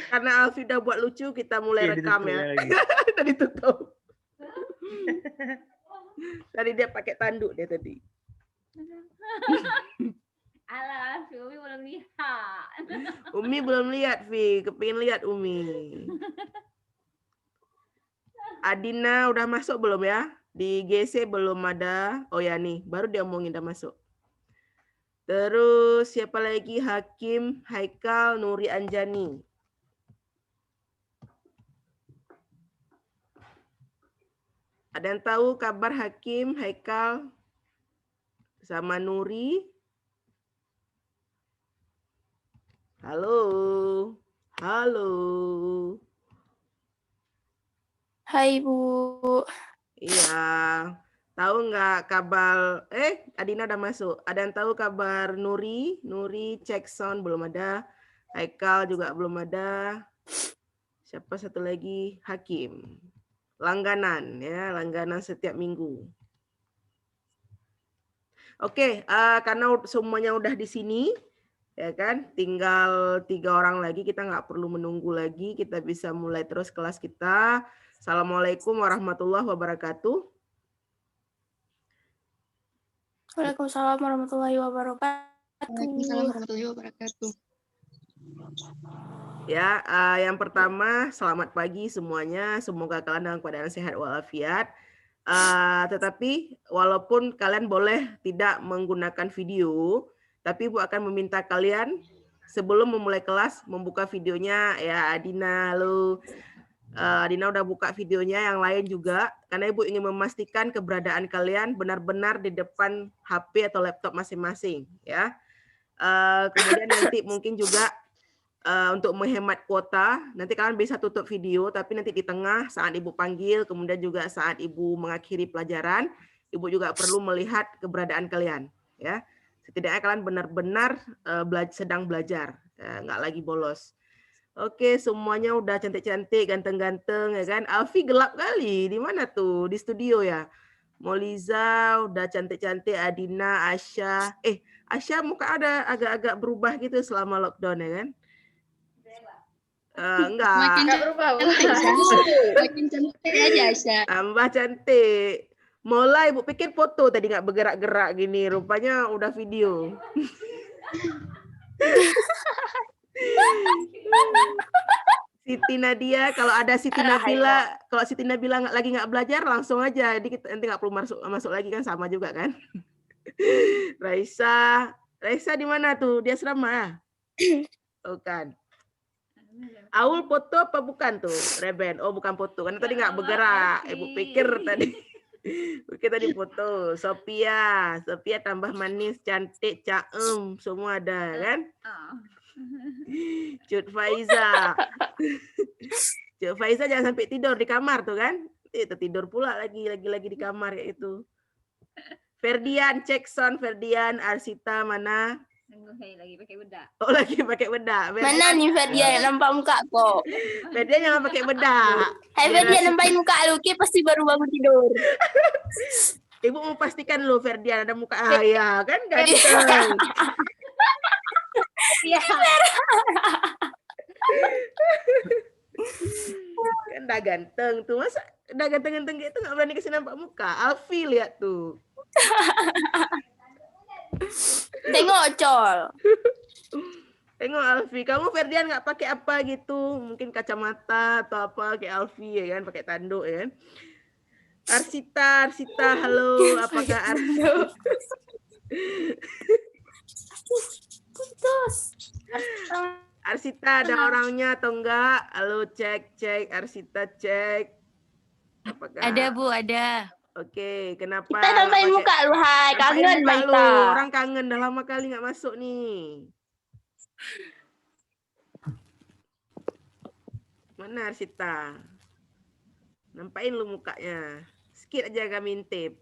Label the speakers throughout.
Speaker 1: Karena Alfi udah buat lucu, kita mulai rekam ya. Tadi tutup. Tadi dia pakai tanduk dia tadi.
Speaker 2: Alah, Umi belum lihat.
Speaker 1: Umi belum lihat, Vi. Kepingin lihat Umi. Adina udah masuk belum ya? Di GC belum ada. Oh ya nih, baru dia omongin udah masuk. Terus siapa lagi? Hakim, Haikal, Nuri Anjani. Ada yang tahu kabar Hakim, Haikal, sama Nuri? Halo. Halo.
Speaker 3: Hai Bu.
Speaker 1: Iya. Tahu nggak kabar? Adina udah masuk. Ada yang tahu kabar Nuri? Nuri cek sound belum ada. Haikal juga belum ada. Siapa satu lagi? Hakim. Langganan ya, langganan setiap minggu. Oke, karena semuanya udah di sini, ya kan? Tinggal 3 orang lagi, kita nggak perlu menunggu lagi, kita bisa mulai terus kelas kita. Assalamualaikum warahmatullahi wabarakatuh.
Speaker 3: Waalaikumsalam warahmatullahi wabarakatuh.
Speaker 4: Waalaikumsalam warahmatullahi wabarakatuh.
Speaker 1: Ya, yang pertama selamat pagi semuanya. Semoga kalian dalam keadaan sehat walafiat. Tetapi walaupun kalian boleh tidak menggunakan video, tapi Ibu akan meminta kalian sebelum memulai kelas membuka videonya ya. Adina, halo. Adina udah buka videonya, yang lain juga, karena Ibu ingin memastikan keberadaan kalian benar-benar di depan HP atau laptop masing-masing ya. Kemudian nanti mungkin juga untuk menghemat kuota, nanti kalian bisa tutup video, tapi nanti di tengah saat Ibu panggil, kemudian juga saat Ibu mengakhiri pelajaran, Ibu juga perlu melihat keberadaan kalian. Ya, setidaknya kalian benar-benar sedang belajar, nggak lagi bolos. Oke, semuanya udah cantik-cantik, ganteng-ganteng, ya kan? Alfi gelap kali, di mana tuh? Di studio ya? Moliza udah cantik-cantik, Adina, Asya. Asya muka ada agak-agak berubah gitu selama lockdown ya kan? Enggak.
Speaker 4: Makin
Speaker 2: berubah.
Speaker 4: Makin cantik aja, Asya.
Speaker 1: Tambah cantik. Mulai Ibu pikir foto tadi nggak bergerak-gerak gini, rupanya udah video. Siti Nadia, kalau ada Siti Nabila, kalau Siti Nabila lagi nggak belajar langsung aja, jadi kita nanti nggak perlu masuk lagi kan, sama juga kan. Raisa di mana tuh? Dia asrama. Bukan. Aul foto apa bukan tuh? Reben. Oh bukan foto, karena tadi nggak bergerak. Ibu pikir tadi. Oke tadi foto. Sophia tambah manis, cantik, caem, semua ada kan? Cut Faiza. Cut Faiza jangan sampai tidur di kamar tuh kan? Itu tidur pula lagi di kamar kayak itu. Ferdian, cek sound Ferdian, Arsita mana?
Speaker 2: Lagi pakai bedak.
Speaker 1: Oh lagi pakai bedak.
Speaker 3: Mana nih Ferdian, nampak muka kok.
Speaker 1: Ferdian jangan pakai bedak.
Speaker 3: Hai Ferdian, nampakin muka lu, pasti baru bangun tidur.
Speaker 1: Ibu mau pastikan lu Ferdian ada muka ayah kan ganteng.
Speaker 2: Iya.
Speaker 1: Kan udah ganteng tuh, masa udah ganteng-ganteng gitu nggak berani kasih nampak muka. Alfi lihat tuh.
Speaker 3: Tengok Col.
Speaker 1: Tengok Alfi, kamu Ferdian nggak pakai apa gitu, mungkin kacamata atau apa kayak Alfi ya kan, pakai tanduk ya kan. Arsita, halo, apakah Arsita?
Speaker 3: Putus.
Speaker 1: Arsita ada orangnya atau enggak? Halo, cek Arsita cek. Apakah
Speaker 5: ada Bu, ada.
Speaker 1: Oke, kenapa?
Speaker 3: Kita nambahin muka lu, hai, kangen Maita.
Speaker 1: Orang kangen, udah lama kali nggak masuk nih. Mana Arsita? Nampain lu mukanya. Sikit aja kami intip.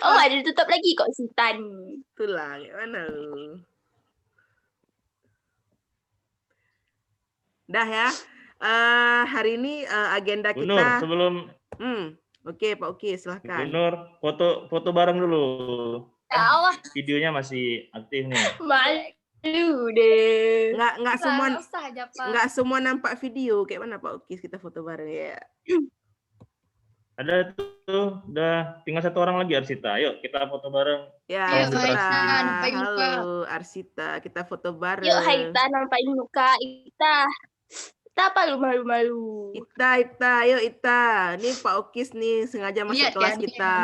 Speaker 3: Oh, ada ditutup lagi kok Sultan.
Speaker 1: Itulah, gimana lu? Dah ya. Hari ini agenda
Speaker 6: Bu
Speaker 1: kita.
Speaker 6: Nur, sebelum
Speaker 1: Oke, Pak Oki, silahkan.
Speaker 6: Bu Nur, foto bareng dulu.
Speaker 2: Ya Allah.
Speaker 5: Videonya masih aktif nih.
Speaker 3: Malu deh.
Speaker 1: Nggak semua nampak video. Kayak mana Pak Ukis kita foto bareng ya?
Speaker 5: Ada tuh, udah tinggal satu orang lagi Arsita. Ayo kita foto bareng.
Speaker 1: Ya,
Speaker 5: Ayo,
Speaker 1: Arsita.
Speaker 4: nampain muka.
Speaker 1: Halo Arsita, kita foto bareng.
Speaker 3: Yuk Haita nampain muka Ita. Ita apa lu malu-malu?
Speaker 1: Ita, ayo Ita. Ini Pak Ukis nih sengaja masuk
Speaker 4: Lihat
Speaker 1: kelas
Speaker 4: ya,
Speaker 1: kita.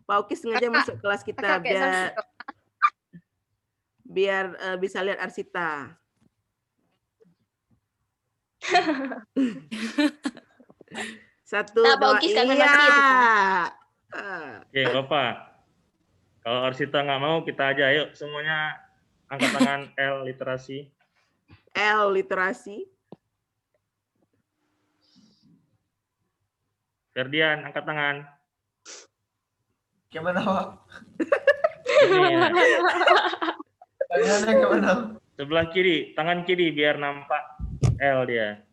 Speaker 1: Pak Ukis sengaja masuk kelas kita biar bisa lihat Arsita. Satu,
Speaker 3: Nah, Pak
Speaker 1: dua,
Speaker 3: Ukis kangen
Speaker 1: iya.
Speaker 3: lagi ya,
Speaker 5: Oke, Bapak. Kalau Arsita nggak mau, kita aja. Ayo semuanya angkat tangan L literasi.
Speaker 1: L literasi.
Speaker 5: Ferdian, angkat tangan.
Speaker 6: Gimana, Pak?
Speaker 5: Ini ya.
Speaker 6: Tangannya gimana?
Speaker 5: Sebelah kiri, tangan kiri biar nampak L dia.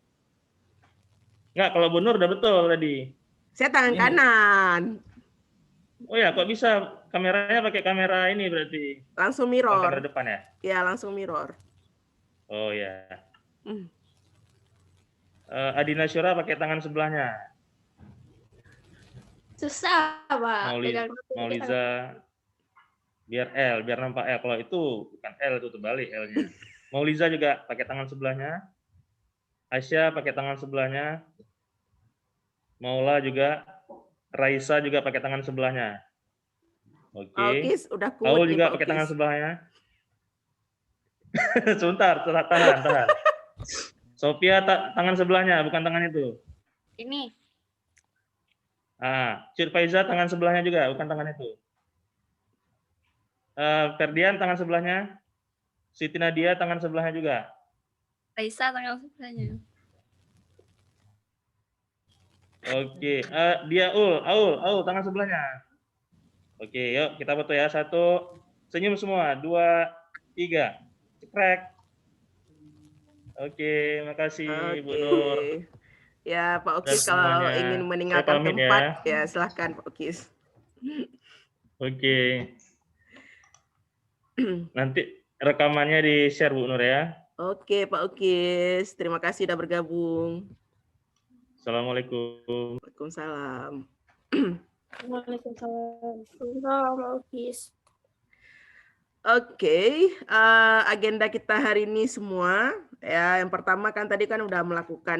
Speaker 5: Enggak, kalau Bu Nur udah betul tadi.
Speaker 1: Saya tangan
Speaker 6: Ini.
Speaker 1: kanan.
Speaker 5: Oh ya, kok bisa kameranya pakai kamera ini berarti?
Speaker 1: Langsung
Speaker 5: Bukan kamera
Speaker 1: mirror.
Speaker 5: depan ya?
Speaker 1: Ya, langsung mirror.
Speaker 5: Oh ya.
Speaker 1: Hmm.
Speaker 5: Adina Syura pakai tangan sebelahnya.
Speaker 3: Susah, Pak.
Speaker 5: Mauliza biar L, biar nampak L. Kalau itu bukan L, itu terbalik L-nya. Mauliza juga pakai tangan sebelahnya. Aisyah pakai tangan sebelahnya. Maula juga. Raisa juga pakai tangan sebelahnya. Oke.
Speaker 1: Ukis udah kuat
Speaker 5: Aul
Speaker 1: nih,
Speaker 5: juga
Speaker 1: Pak
Speaker 5: pakai
Speaker 1: Ukis.
Speaker 5: tangan sebelahnya. Sebentar, tahan. Sophia tangan sebelahnya, bukan tangan itu.
Speaker 2: Ini.
Speaker 5: Cut Faiza tangan sebelahnya juga, bukan tangan itu. Ferdian tangan sebelahnya. Siti Nadia tangan sebelahnya juga.
Speaker 2: Raisa tangan sebelahnya.
Speaker 5: Oke, dia Aul tangan sebelahnya. Oke, yuk kita foto ya. 1, senyum semua. 2, 3, cekrek. Oke, makasih Bu Nur.
Speaker 1: Ya, Pak Ukis
Speaker 5: Dan
Speaker 1: kalau
Speaker 5: semuanya.
Speaker 1: ingin
Speaker 5: Saya
Speaker 1: meninggalkan
Speaker 5: pamit
Speaker 1: tempat, ya silahkan Pak Ukis.
Speaker 5: Oke. Nanti rekamannya di-share Bu Nur ya.
Speaker 1: Oke, Pak Ukis. Terima kasih sudah bergabung.
Speaker 5: Assalamualaikum.
Speaker 1: Waalaikumsalam.
Speaker 3: Waalaikumsalam. Pak Ukis.
Speaker 1: Oke, agenda kita hari ini semua ya. Yang pertama kan tadi kan udah melakukan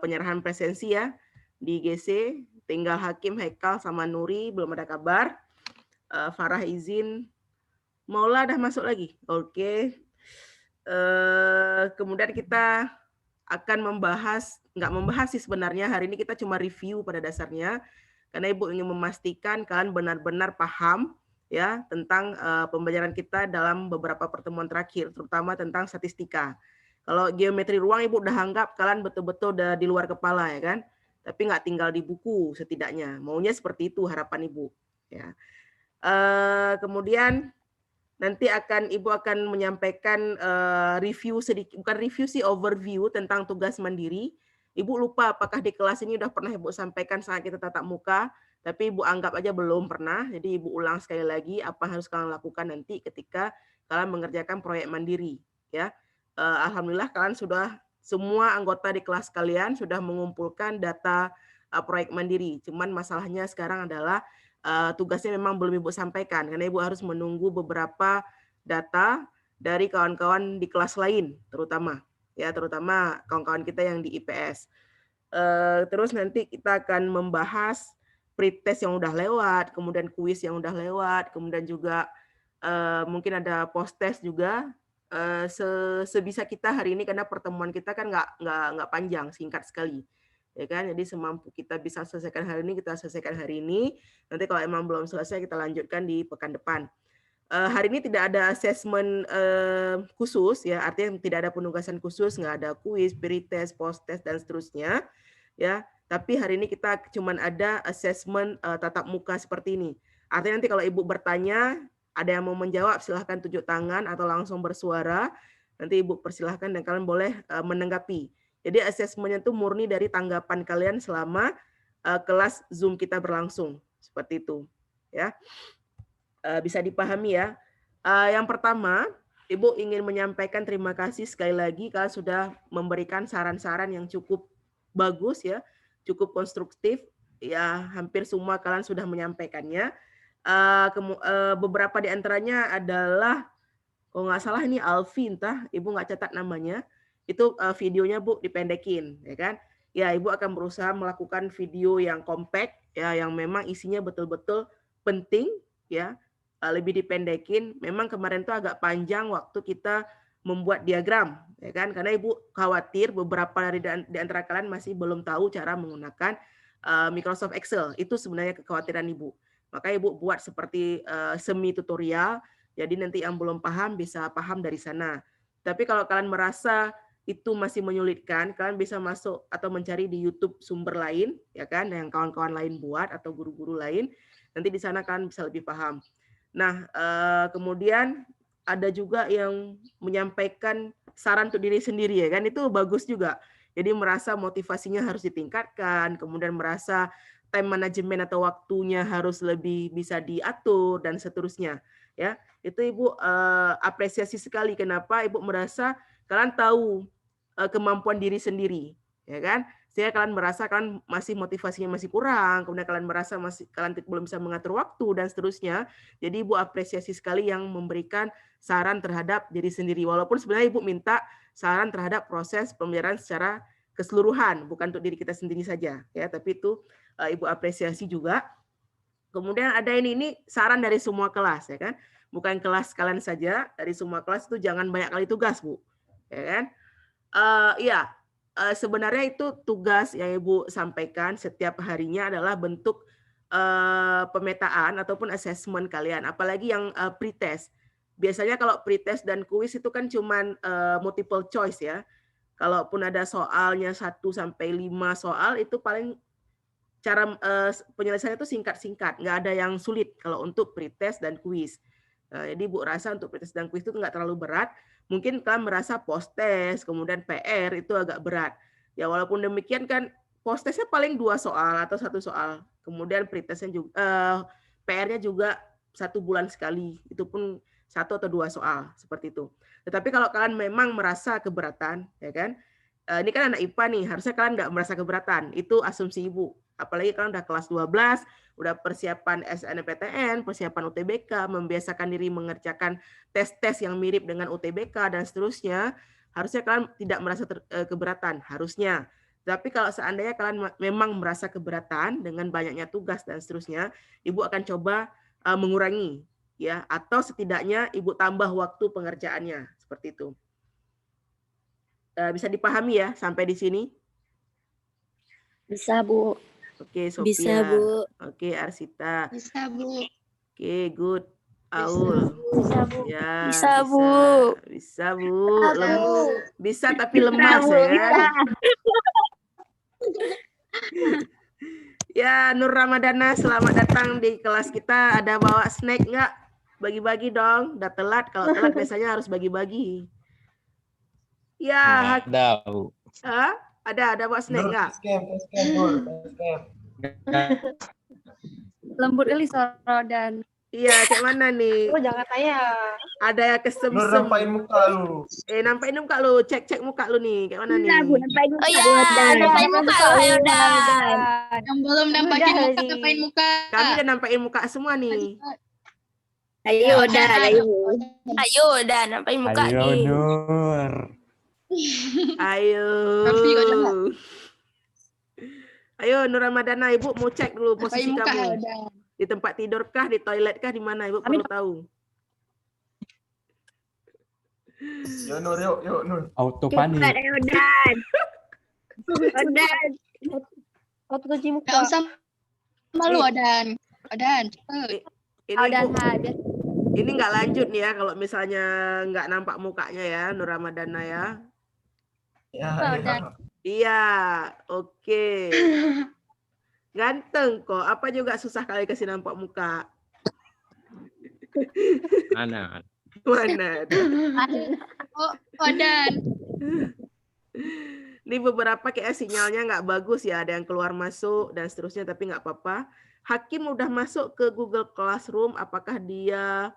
Speaker 1: penyerahan presensi ya di GC. Tinggal Hakim, Haikal sama Nuri belum ada kabar. Farah izin. Maula dah masuk lagi. Oke. Kemudian kita akan nggak membahas sih sebenarnya. Hari ini kita cuma review pada dasarnya karena Ibu ingin memastikan kalian benar-benar paham ya tentang pembelajaran kita dalam beberapa pertemuan terakhir, terutama tentang statistika. Kalau geometri ruang Ibu udah anggap kalian betul-betul udah di luar kepala ya kan, tapi nggak tinggal di buku setidaknya. Maunya seperti itu harapan Ibu. Ya. Kemudian nanti Ibu akan menyampaikan review sedikit, bukan review sih, overview tentang tugas mandiri. Ibu lupa apakah di kelas ini udah pernah Ibu sampaikan saat kita tatap muka, tapi Ibu anggap aja belum pernah. Jadi Ibu ulang sekali lagi apa yang harus kalian lakukan nanti ketika kalian mengerjakan proyek mandiri. Ya, alhamdulillah kalian sudah semua anggota di kelas kalian sudah mengumpulkan data proyek mandiri. Cuman masalahnya sekarang adalah tugasnya memang belum Ibu sampaikan karena Ibu harus menunggu beberapa data dari kawan-kawan di kelas lain terutama kawan-kawan kita yang di IPS. Terus nanti kita akan membahas pretest yang udah lewat, kemudian kuis yang udah lewat, kemudian juga mungkin ada post test juga. Sebisa kita hari ini karena pertemuan kita kan nggak panjang, singkat sekali. Ya kan, jadi semampu kita bisa selesaikan hari ini kita selesaikan hari ini. Nanti kalau emang belum selesai kita lanjutkan di pekan depan. Hari ini tidak ada assessment khusus ya, artinya tidak ada penugasan khusus, nggak ada kuis, pretest, post test dan seterusnya ya. Tapi hari ini kita cuman ada assessment tatap muka seperti ini. Artinya nanti kalau Ibu bertanya, ada yang mau menjawab silahkan tunjuk tangan atau langsung bersuara. Nanti Ibu persilahkan dan kalian boleh menanggapi. Jadi asesmennya itu murni dari tanggapan kalian selama kelas Zoom kita berlangsung. Seperti itu. Ya. bisa dipahami ya. Yang pertama, Ibu ingin menyampaikan terima kasih sekali lagi kalian sudah memberikan saran-saran yang cukup bagus ya, cukup konstruktif. Ya, hampir semua kalian sudah menyampaikannya. Beberapa di antaranya adalah, kalau nggak salah ini Alfi, entah Ibu nggak catat namanya, itu videonya Bu dipendekin, ya kan? Ya, Ibu akan berusaha melakukan video yang compact, ya, yang memang isinya betul-betul penting, ya, lebih dipendekin. Memang kemarin tuh agak panjang waktu kita membuat diagram, ya kan? Karena Ibu khawatir beberapa di antara kalian masih belum tahu cara menggunakan Microsoft Excel. Itu sebenarnya kekhawatiran Ibu. Maka Ibu buat seperti semi tutorial. Jadi nanti yang belum paham bisa paham dari sana. Tapi kalau kalian merasa itu masih menyulitkan, kalian bisa masuk atau mencari di YouTube sumber lain, ya kan, yang kawan-kawan lain buat atau guru-guru lain. Nanti di sana kalian bisa lebih paham. Nah, kemudian ada juga yang menyampaikan saran untuk diri sendiri, ya kan, itu bagus juga. Jadi merasa motivasinya harus ditingkatkan, kemudian merasa time management atau waktunya harus lebih bisa diatur dan seterusnya, ya. Itu Ibu apresiasi sekali. Kenapa? Ibu merasa kalian tahu kemampuan diri sendiri, ya kan? Sehingga kalian merasa kalian masih motivasinya masih kurang, kemudian kalian merasa kalian belum bisa mengatur waktu dan seterusnya. Jadi Ibu apresiasi sekali yang memberikan saran terhadap diri sendiri. Walaupun sebenarnya Ibu minta saran terhadap proses pembelajaran secara keseluruhan, bukan untuk diri kita sendiri saja, ya. Tapi itu Ibu apresiasi juga. Kemudian ada ini saran dari semua kelas, ya kan? Bukan kelas kalian saja, dari semua kelas itu jangan banyak kali tugas, Bu. Ya kan? Sebenarnya itu tugas yang Ibu sampaikan setiap harinya adalah bentuk pemetaan ataupun assessment kalian, apalagi yang pretest. Biasanya kalau pretest dan kuis itu kan cuman multiple choice ya. Kalaupun ada soalnya 1 sampai 5 soal itu paling cara penyelesaiannya itu singkat-singkat, nggak ada yang sulit kalau untuk pretest dan kuis. Jadi Bu rasa untuk pretest dan kuis itu nggak terlalu berat. Mungkin kalian merasa post-test, kemudian PR itu agak berat. Ya walaupun demikian kan post-testnya paling 2 soal atau 1 soal. Kemudian pretestnya juga, PR-nya juga 1 bulan sekali. Itu pun 1 atau 2 soal seperti itu. Tetapi kalau kalian memang merasa keberatan, ya kan? Ini kan anak IPA nih, harusnya kalian nggak merasa keberatan. Itu asumsi Ibu. Apalagi kalian udah kelas 12, udah persiapan SNMPTN, persiapan UTBK, membiasakan diri mengerjakan tes-tes yang mirip dengan UTBK dan seterusnya, harusnya kalian tidak merasa keberatan, harusnya. Tapi kalau seandainya kalian memang merasa keberatan dengan banyaknya tugas dan seterusnya, Ibu akan coba mengurangi, ya, atau setidaknya Ibu tambah waktu pengerjaannya, seperti itu. Bisa dipahami ya sampai di sini?
Speaker 3: Bisa, Bu.
Speaker 1: Oke, Sophia.
Speaker 3: Bisa, Bu.
Speaker 1: Oke, Arsita.
Speaker 4: Bisa, Bu.
Speaker 1: Oke, good. Aul.
Speaker 3: Bisa, Bu.
Speaker 1: Ya,
Speaker 3: Bisa, Bu.
Speaker 1: Bisa, Bu. Bisa tapi lemas ya. Ya, Nur Ramadana, selamat datang di kelas kita. Ada bawa snack nggak? Bagi-bagi dong. Udah telat. Kalau telat biasanya harus bagi-bagi. Ya.
Speaker 7: Ada, Bu.
Speaker 1: Hah? Ada bawa snack nggak?
Speaker 2: Lembut kali suara dan
Speaker 1: Iya, kayak mana nih?
Speaker 3: Jangan tanya.
Speaker 1: Ada yang kesem-sem.
Speaker 6: Nur nampain muka lu.
Speaker 1: Nampain muka lu, cek muka lu nih, kayak mana nih?
Speaker 3: Oh iya, nampain muka lu, ayo Dan.
Speaker 4: Yang belum nampakin muka, nampain muka.
Speaker 1: Kami udah nampain muka semua nih.
Speaker 3: Ayo Dan, ayo. Ayo Dan, nampain muka
Speaker 7: Ayo,
Speaker 3: nih.
Speaker 7: Nur.
Speaker 1: Ayo.
Speaker 4: Tapi kok jangan.
Speaker 1: Ayo Nur Ramadana, Ibu mau cek dulu posisi
Speaker 4: Nampain muka,
Speaker 1: kamu.
Speaker 4: udah.
Speaker 1: Di tempat tidur kah, di toilet kah, di mana? Ibu perlu tahu.
Speaker 6: Yuk Nur, yuk Nur.
Speaker 7: Auto panik.
Speaker 3: Ayo Dan. Dan. Foto cuci muka.
Speaker 4: Gak usah malu, Odan. Odan, cepet.
Speaker 1: Ini nggak lanjut nih ya kalau misalnya nggak nampak mukanya ya Nur Ramadana ya.
Speaker 6: Ya,
Speaker 1: Iya, oke. Ganteng kok. Apa juga susah kali kasih nampak muka.
Speaker 7: Mana?
Speaker 1: Mana?
Speaker 4: Oh, Odan.
Speaker 1: Ini beberapa kayak sinyalnya nggak bagus ya. Ada yang keluar masuk dan seterusnya, tapi nggak apa-apa. Hakim udah masuk ke Google Classroom, apakah dia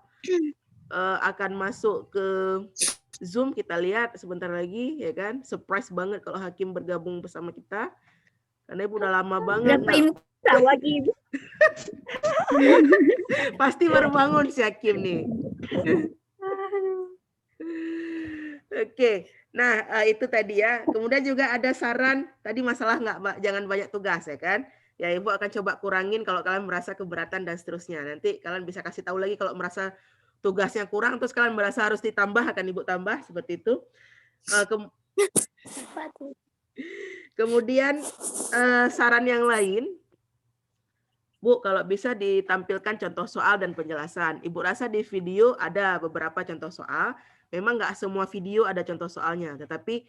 Speaker 1: akan masuk ke Zoom? Kita lihat sebentar lagi, ya kan? Surprise banget kalau Hakim bergabung bersama kita. Karena Ibu udah lama banget.
Speaker 3: lagi.
Speaker 1: Pasti baru bangun si Hakim nih. Oke, nah itu tadi ya. Kemudian juga ada saran tadi masalah jangan banyak tugas ya kan. Ya Ibu akan coba kurangin kalau kalian merasa keberatan dan seterusnya. Nanti kalian bisa kasih tahu lagi kalau merasa tugasnya kurang terus kalian merasa harus ditambah, akan Ibu tambah seperti itu. Kemudian saran yang lain, Bu, kalau bisa ditampilkan contoh soal dan penjelasan. Ibu rasa di video ada beberapa contoh soal. Memang nggak semua video ada contoh soalnya, tetapi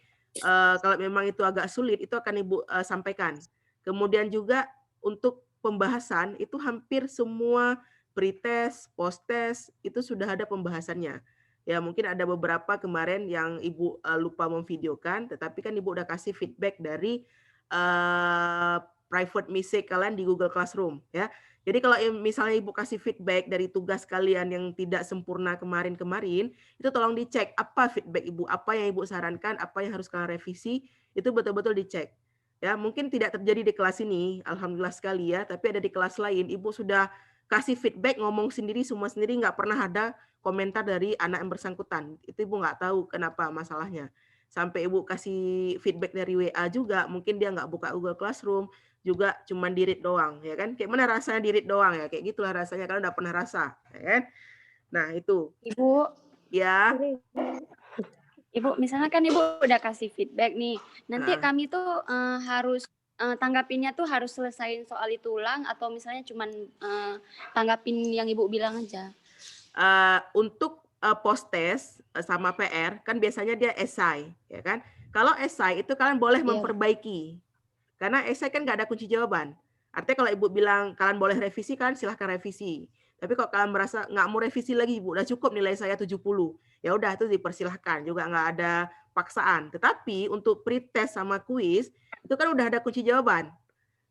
Speaker 1: kalau memang itu agak sulit, itu akan Ibu sampaikan. Kemudian juga untuk pembahasan, itu hampir semua pretest, post-test, itu sudah ada pembahasannya. Ya mungkin ada beberapa kemarin yang Ibu lupa memvideokan, tetapi kan Ibu udah kasih feedback dari private message kalian di Google Classroom ya. Jadi kalau misalnya Ibu kasih feedback dari tugas kalian yang tidak sempurna kemarin-kemarin, itu tolong dicek apa feedback Ibu, apa yang Ibu sarankan, apa yang harus kalian revisi, itu betul-betul dicek. Ya, mungkin tidak terjadi di kelas ini, alhamdulillah sekali ya, tapi ada di kelas lain Ibu sudah kasih feedback, ngomong sendiri, semua sendiri, nggak pernah ada komentar dari anak yang bersangkutan. Itu Ibu nggak tahu kenapa masalahnya. Sampai Ibu kasih feedback dari WA juga, mungkin dia nggak buka Google Classroom, juga cuman di-read doang, ya kan? Kayak mana rasanya di-read doang ya? Kayak gitulah rasanya, kalau udah pernah rasa, ya kan? Nah, itu.
Speaker 2: Ibu,
Speaker 1: Ya.
Speaker 2: Ibu, misalnya kan Ibu udah kasih feedback nih. Nanti kami tuh harus tanggapinnya tuh harus selesain soal itu ulang atau misalnya cuman tanggapin yang Ibu bilang aja.
Speaker 1: Untuk post test sama PR kan biasanya dia esai, ya kan? Kalau esai itu kalian boleh memperbaiki. Karena esai kan nggak ada kunci jawaban. Artinya kalau Ibu bilang kalian boleh revisi, kalian silahkan revisi. Tapi kalau kalian merasa nggak mau revisi lagi, Ibu, udah cukup nilai saya 70. Ya udah, itu dipersilahkan. Juga nggak ada paksaan. Tetapi untuk pretest sama kuis, itu kan udah ada kunci jawaban.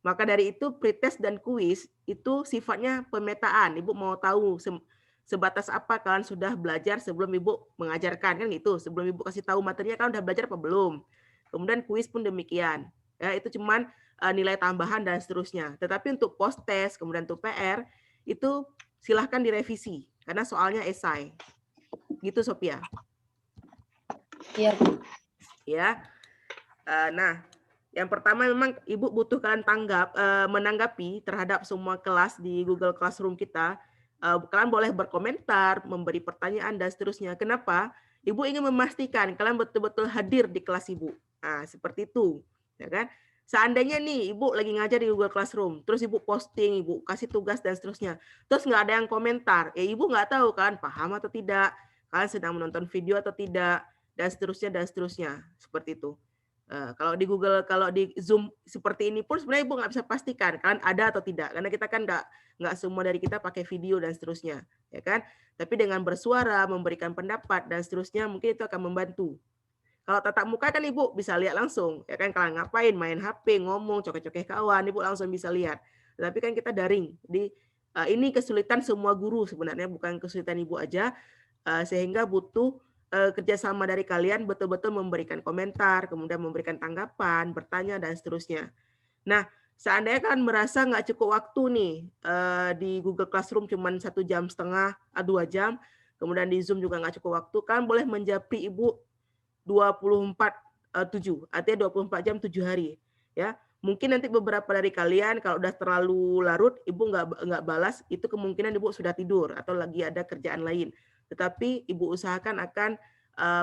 Speaker 1: Maka dari itu pretest dan kuis itu sifatnya pemetaan. Ibu mau tahu sebatas apa kalian sudah belajar sebelum Ibu mengajarkan, kan gitu. Sebelum Ibu kasih tahu materinya, kalian udah belajar apa belum. Kemudian kuis pun demikian. Ya, itu cuman nilai tambahan dan seterusnya. Tetapi untuk post test, kemudian untuk PR, itu silahkan direvisi. Karena soalnya esai. Gitu, Sophia.
Speaker 2: Iya.
Speaker 1: Ya. Nah, yang pertama memang Ibu butuh kalian menanggapi terhadap semua kelas di Google Classroom kita. Kalian boleh berkomentar, memberi pertanyaan, dan seterusnya. Kenapa? Ibu ingin memastikan kalian betul-betul hadir di kelas Ibu. Nah, seperti itu. Ya kan? Seandainya nih Ibu lagi ngajar di Google Classroom, terus Ibu posting, Ibu kasih tugas dan seterusnya, terus nggak ada yang komentar, Ibu nggak tahu kan paham atau tidak, kalian sedang menonton video atau tidak, dan seterusnya, seperti itu. Kalau di Google, kalau di Zoom seperti ini pun sebenarnya Ibu nggak bisa pastikan kalian ada atau tidak, karena kita kan nggak semua dari kita pakai video dan seterusnya, ya kan? Tapi dengan bersuara, memberikan pendapat dan seterusnya, mungkin itu akan membantu. Kalau tatap muka kan Ibu bisa lihat langsung, ya kan, kalian ngapain, main HP, ngomong, cokeh-cokeh kawan, Ibu langsung bisa lihat. Tapi kan kita daring. Jadi ini kesulitan semua guru sebenarnya, bukan kesulitan Ibu aja, sehingga butuh kerjasama dari kalian betul-betul memberikan komentar, kemudian memberikan tanggapan, bertanya, dan seterusnya. Nah, seandainya kan merasa nggak cukup waktu nih di Google Classroom cuma 1,5 jam, 2 jam, kemudian di Zoom juga nggak cukup waktu, kan boleh menjapri Ibu 24/7, artinya 24 jam 7 hari. Ya, mungkin nanti beberapa dari kalian kalau udah terlalu larut, Ibu nggak balas, itu kemungkinan Ibu sudah tidur atau lagi ada kerjaan lain. Tetapi Ibu usahakan akan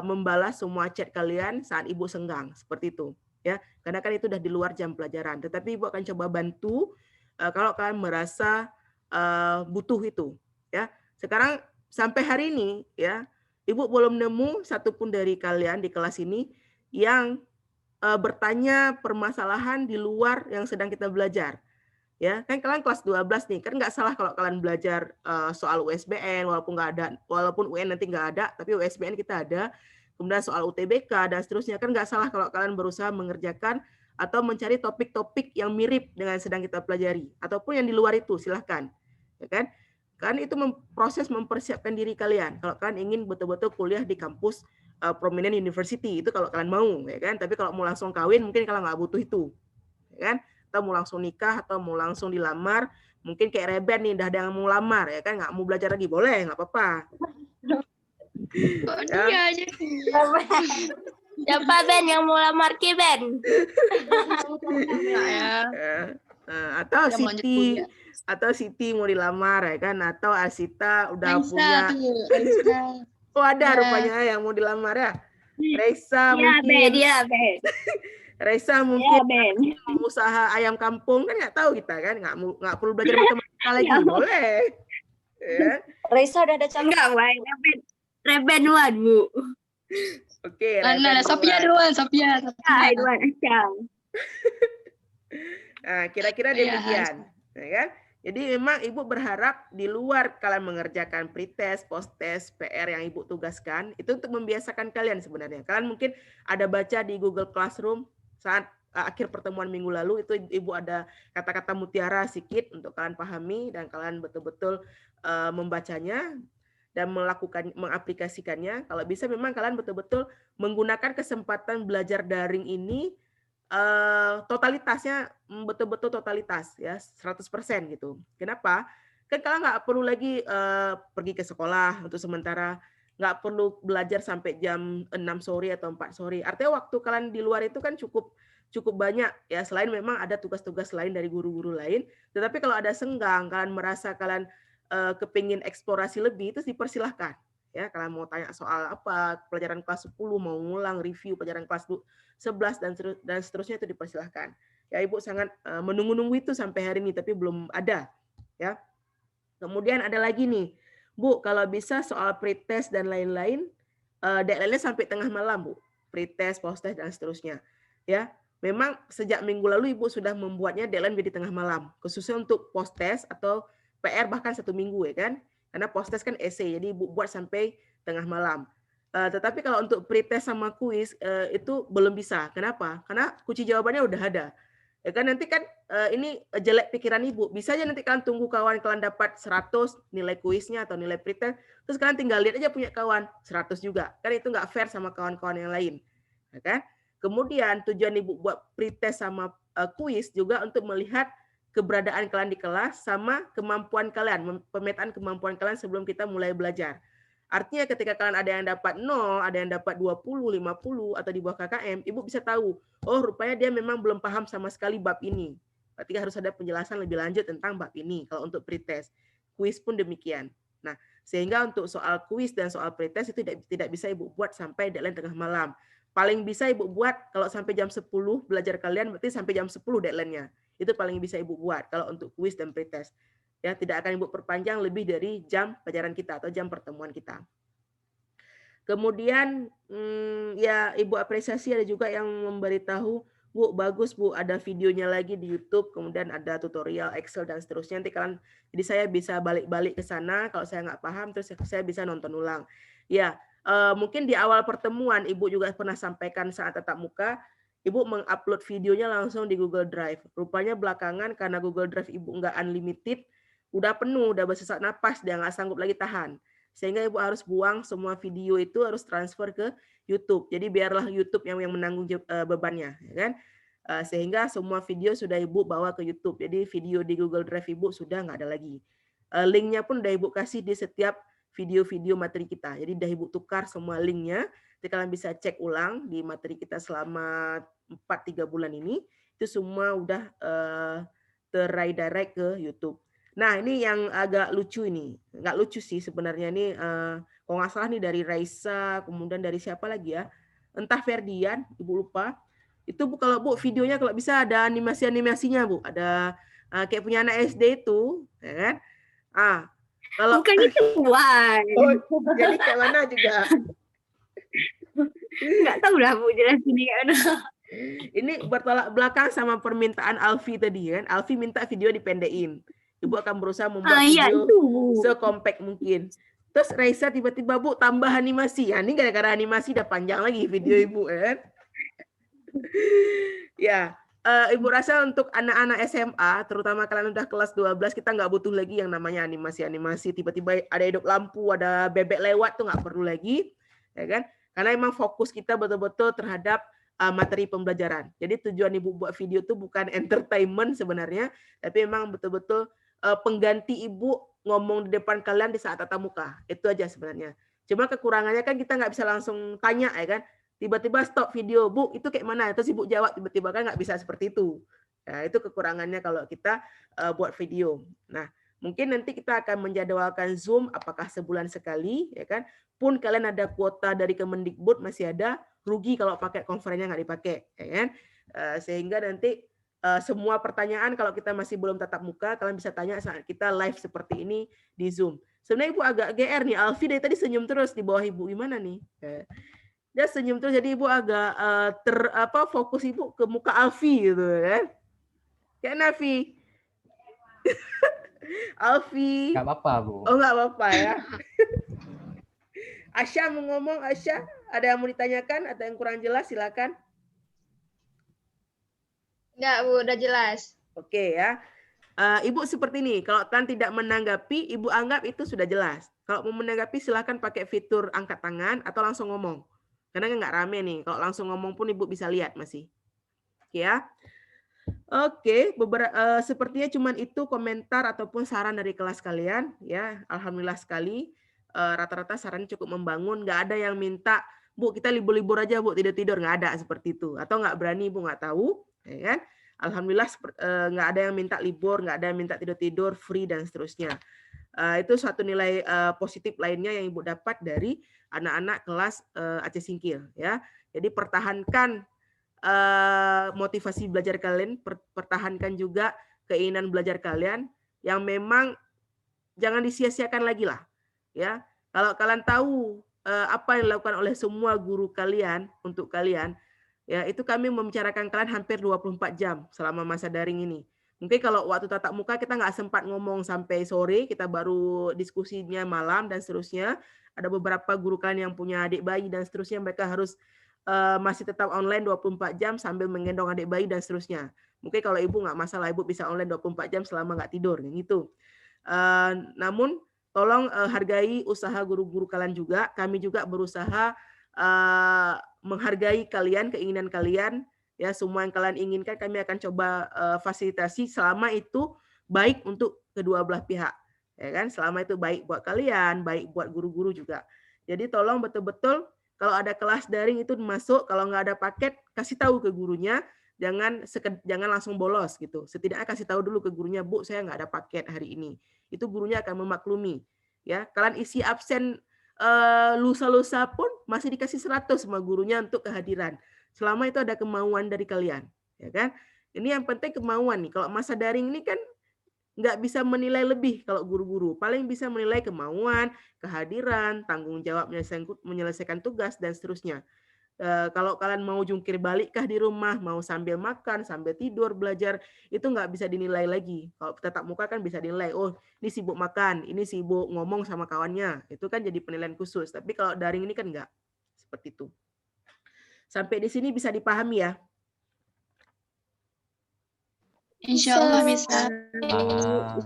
Speaker 1: membalas semua chat kalian saat Ibu senggang, seperti itu. Ya, karena kan itu udah di luar jam pelajaran. Tetapi Ibu akan coba bantu kalau kalian merasa butuh itu. Ya, sekarang sampai hari ini ya, Ibu belum nemu satupun dari kalian di kelas ini yang bertanya permasalahan di luar yang sedang kita belajar. Ya, kan kalian kelas 12 nih, kan nggak salah kalau kalian belajar soal USBN, walaupun UN nanti nggak ada, tapi USBN kita ada. Kemudian soal UTBK dan seterusnya, kan nggak salah kalau kalian berusaha mengerjakan atau mencari topik-topik yang mirip dengan sedang kita pelajari ataupun yang di luar itu, silahkan, ya kan? Kan itu proses mempersiapkan diri kalian. Kalau kalian ingin betul-betul kuliah di kampus prominent university, itu kalau kalian mau, ya kan? Tapi kalau mau langsung kawin, mungkin kalian nggak butuh itu, ya kan? Atau mau langsung nikah atau mau langsung dilamar, mungkin kayak Reben nih, udah ada yang mau lamar, ya kan? Nggak mau belajar lagi, boleh, nggak apa-apa.
Speaker 4: Kok
Speaker 1: Ya.
Speaker 4: dia aja?
Speaker 3: Siapa Ben yang mau lamar Ki Ben?
Speaker 4: Enggak ya.
Speaker 1: Atau
Speaker 4: Udah mau lanjut
Speaker 1: Siti,
Speaker 4: kuliah.
Speaker 1: atau Siti mau dilamar, ya kan? Atau Asita udah
Speaker 4: Raisa
Speaker 1: punya.
Speaker 4: tuh, Raisa.
Speaker 1: Oh, ada
Speaker 4: Ya.
Speaker 1: rupanya yang mau dilamar ya. Reisa
Speaker 3: Iya Ben,
Speaker 1: mungkin.
Speaker 3: iya Ben.
Speaker 1: Reisa
Speaker 3: Iya
Speaker 1: mungkin
Speaker 3: Ben.
Speaker 1: mau usaha ayam kampung, kan nggak tahu kita kan, nggak perlu belajar matematika lagi, boleh. Ya.
Speaker 2: Raisa udah ada calon.
Speaker 3: Enggak, Wai. Reben Wan, Bu.
Speaker 1: Oke,
Speaker 4: Nah,
Speaker 1: Reben
Speaker 4: Sophia
Speaker 1: duluan.
Speaker 4: duluan, Sophia.
Speaker 3: Wan Acang.
Speaker 1: Nah, kira-kira
Speaker 4: Iya,
Speaker 1: demikian, ya kan? Jadi memang Ibu berharap di luar kalian mengerjakan pretest, post-test, PR yang Ibu tugaskan, itu untuk membiasakan kalian sebenarnya. Kalian mungkin ada baca di Google Classroom saat akhir pertemuan minggu lalu, itu Ibu ada kata-kata mutiara sedikit untuk kalian pahami dan kalian betul-betul membacanya dan mengaplikasikannya. Kalau bisa memang kalian betul-betul menggunakan kesempatan belajar daring ini totalitasnya betul-betul totalitas ya 100% gitu. Kenapa? Kan kalian nggak perlu lagi pergi ke sekolah untuk sementara, nggak perlu belajar sampai jam 6 sore atau 4 sore. Artinya waktu kalian di luar itu kan cukup banyak ya, selain memang ada tugas-tugas lain dari guru-guru lain. Tetapi kalau ada senggang, kalian merasa kalian kepingin eksplorasi lebih, itu dipersilahkan. Ya, kalian mau tanya soal apa, pelajaran kelas 10, mau ngulang review pelajaran kelas 11 dan seterusnya, itu dipersilahkan. Ya, Ibu sangat menunggu-nunggu itu sampai hari ini, tapi belum ada. Ya. Kemudian ada lagi nih, Bu, kalau bisa soal pretest dan lain-lain, deadline-nya sampai tengah malam, Bu. Pretest, post-test dan seterusnya. Ya, memang sejak minggu lalu Ibu sudah membuatnya deadline jadi tengah malam, khususnya untuk post-test atau PR bahkan 1 minggu, ya kan? Karena post-test kan essay, jadi Ibu buat sampai tengah malam. Tetapi kalau untuk pretest sama kuis itu belum bisa. Kenapa? Karena kunci jawabannya udah ada. Ya kan, nanti kan ini jelek pikiran Ibu. Bisa aja nanti kalian tunggu kawan kalian dapat 100 nilai kuisnya atau nilai pretest, terus kalian tinggal lihat aja punya kawan 100 juga. Kan itu nggak fair sama kawan-kawan yang lain. Ya kan? Kemudian tujuan Ibu buat pretest sama kuis juga untuk melihat keberadaan kalian di kelas sama kemampuan kalian, pemetaan kemampuan kalian sebelum kita mulai belajar. Artinya ketika kalian ada yang dapat 0, ada yang dapat 20, 50, atau di bawah KKM, Ibu bisa tahu, oh rupanya dia memang belum paham sama sekali bab ini. Berarti harus ada penjelasan lebih lanjut tentang bab ini kalau untuk pretest. Kuis pun demikian. Nah, sehingga untuk soal kuis dan soal pretest itu tidak bisa Ibu buat sampai deadline tengah malam. Paling bisa Ibu buat kalau sampai jam 10 belajar kalian, berarti sampai jam 10 deadline-nya. Itu paling bisa Ibu buat kalau untuk kuis dan pretest. Ya, tidak akan Ibu perpanjang lebih dari jam pelajaran kita atau jam pertemuan kita. Kemudian ya Ibu apresiasi ada juga yang memberitahu, Bu, bagus Bu, ada videonya lagi di YouTube, kemudian ada tutorial Excel dan seterusnya. Nanti kalian, jadi saya bisa balik-balik ke sana kalau saya nggak paham, terus saya bisa nonton ulang. Ya, mungkin di awal pertemuan Ibu juga pernah sampaikan saat tatap muka, Ibu mengupload videonya langsung di Google Drive. Rupanya belakangan karena Google Drive Ibu nggak unlimited, udah penuh, udah bersesak napas, dia nggak sanggup lagi tahan. Sehingga Ibu harus buang semua video itu, harus transfer ke YouTube. Jadi biarlah YouTube yang menanggung bebannya, ya kan? Sehingga semua video sudah Ibu bawa ke YouTube. Jadi video di Google Drive Ibu sudah nggak ada lagi. Linknya pun udah Ibu kasih di setiap video-video materi kita. Jadi udah Ibu tukar semua linknya. Jadi kalian bisa cek ulang di materi kita selama 4-3 bulan ini. Itu semua udah terredirect ke YouTube. Nah, ini yang agak lucu ini. Nggak lucu sih sebenarnya ini. Kalau nggak salah nih dari Raisa, kemudian dari siapa lagi ya? Entah Ferdian, Ibu lupa. Itu Bu, kalau Bu videonya kalau bisa ada animasi-animasinya Bu. Ada kayak punya anak SD itu, ya kan? Kalau
Speaker 3: Bukan itu, Wan.
Speaker 1: oh, jadi kayak mana juga?
Speaker 3: Nggak tahu lah Bu jelasin kayak mana.
Speaker 1: Ini bertolak belakang sama permintaan Alfi tadi kan. Alfi minta video dipendekin. Ibu akan berusaha membuat
Speaker 3: Iya
Speaker 1: video
Speaker 3: itu Bu.
Speaker 1: sekompak mungkin. Terus Raisa tiba-tiba Bu tambah animasi. Ya, ini gara-gara animasi udah panjang lagi video Ibu kan. Ya, Ibu rasa untuk anak-anak SMA, terutama kalian udah kelas 12, kita nggak butuh lagi yang namanya animasi-animasi, tiba-tiba ada hidup lampu, ada bebek lewat, tuh nggak perlu lagi, ya kan? Karena emang fokus kita betul-betul terhadap materi pembelajaran. Jadi tujuan Ibu buat video itu bukan entertainment sebenarnya, tapi memang betul-betul pengganti Ibu ngomong di depan kalian di saat tatap muka. Itu aja sebenarnya. Cuma kekurangannya kan kita nggak bisa langsung tanya, ya kan? Tiba-tiba stop video, Bu, itu kayak mana? Terus Ibu jawab tiba-tiba, kan nggak bisa seperti itu. Nah, itu kekurangannya kalau kita buat video. Nah, mungkin nanti kita akan menjadwalkan Zoom apakah sebulan sekali, ya kan? Pun kalian ada kuota dari Kemendikbud masih ada, rugi kalau pakai konferennya nggak dipakai, ya kan? Sehingga nanti semua pertanyaan kalau kita masih belum tatap muka, kalian bisa tanya saat kita live seperti ini di Zoom. Sebenarnya Ibu agak GR nih, Alfi dari tadi senyum terus di bawah Ibu, gimana nih? Dia senyum terus, jadi Ibu agak fokus Ibu ke muka Alfi gitu kan. Kayak Nafi. Alfi.
Speaker 7: Nggak apa-apa, Bu.
Speaker 1: Oh, nggak apa-apa ya. Asya mau ngomong, Asya, ada yang mau ditanyakan atau yang kurang jelas, silakan.
Speaker 3: Enggak, Bu, udah jelas.
Speaker 1: Oke ya. Ibu seperti ini, kalau kalian tidak menanggapi, Ibu anggap itu sudah jelas. Kalau mau menanggapi silakan pakai fitur angkat tangan atau langsung ngomong. Karena nggak rame nih. Kalau langsung ngomong pun Ibu bisa lihat masih. Oke ya. Oke, sepertinya cuman itu komentar ataupun saran dari kelas kalian ya. Alhamdulillah sekali. Rata-rata saran cukup membangun. Nggak ada yang minta, Bu, kita libur-libur aja, Bu, tidur-tidur. Nggak ada seperti itu. Atau nggak berani, Bu, nggak tahu. Ya kan? Alhamdulillah nggak ada yang minta libur, nggak ada yang minta tidur-tidur, free, dan seterusnya. Itu suatu nilai positif lainnya yang Ibu dapat dari anak-anak kelas Aceh Singkil. Ya. Jadi pertahankan motivasi belajar kalian, pertahankan juga keinginan belajar kalian yang memang jangan disia-siakan lagi lah. Ya, kalau kalian tahu apa yang dilakukan oleh semua guru kalian untuk kalian, ya itu kami membicarakan kalian hampir 24 jam selama masa daring ini. Mungkin kalau waktu tatap muka kita nggak sempat ngomong sampai sore, kita baru diskusinya malam dan seterusnya. Ada beberapa guru kalian yang punya adik bayi dan seterusnya, mereka harus masih tetap online 24 jam sambil menggendong adik bayi dan seterusnya. Mungkin kalau Ibu nggak masalah, Ibu bisa online 24 jam selama nggak tidur, gitu. Namun tolong hargai usaha guru-guru kalian juga. Kami juga berusaha menghargai kalian, keinginan kalian. Ya, semua yang kalian inginkan kami akan coba fasilitasi selama itu baik untuk kedua belah pihak. Ya kan? Selama itu baik buat kalian, baik buat guru-guru juga. Jadi tolong betul-betul kalau ada kelas daring itu masuk, kalau nggak ada paket kasih tahu ke gurunya, jangan langsung bolos gitu. Setidaknya kasih tahu dulu ke gurunya, Bu, saya nggak ada paket hari ini. Itu gurunya akan memaklumi. Ya, kalian isi absen lusa-lusa pun masih dikasih 100 sama gurunya untuk kehadiran. Selama itu ada kemauan dari kalian, ya kan? Ini yang penting kemauan nih. Kalau masa daring ini kan nggak bisa menilai lebih kalau guru-guru. Paling bisa menilai kemauan, kehadiran, tanggung jawab menyelesaikan tugas, dan seterusnya. Kalau kalian mau jungkir balikkah di rumah, mau sambil makan, sambil tidur, belajar, itu nggak bisa dinilai lagi. Kalau tatap muka kan bisa dinilai, oh ini sibuk makan, ini sibuk ngomong sama kawannya. Itu kan jadi penilaian khusus. Tapi kalau daring ini kan nggak. Seperti itu. Sampai di sini bisa dipahami ya?
Speaker 4: Insya Allah bisa.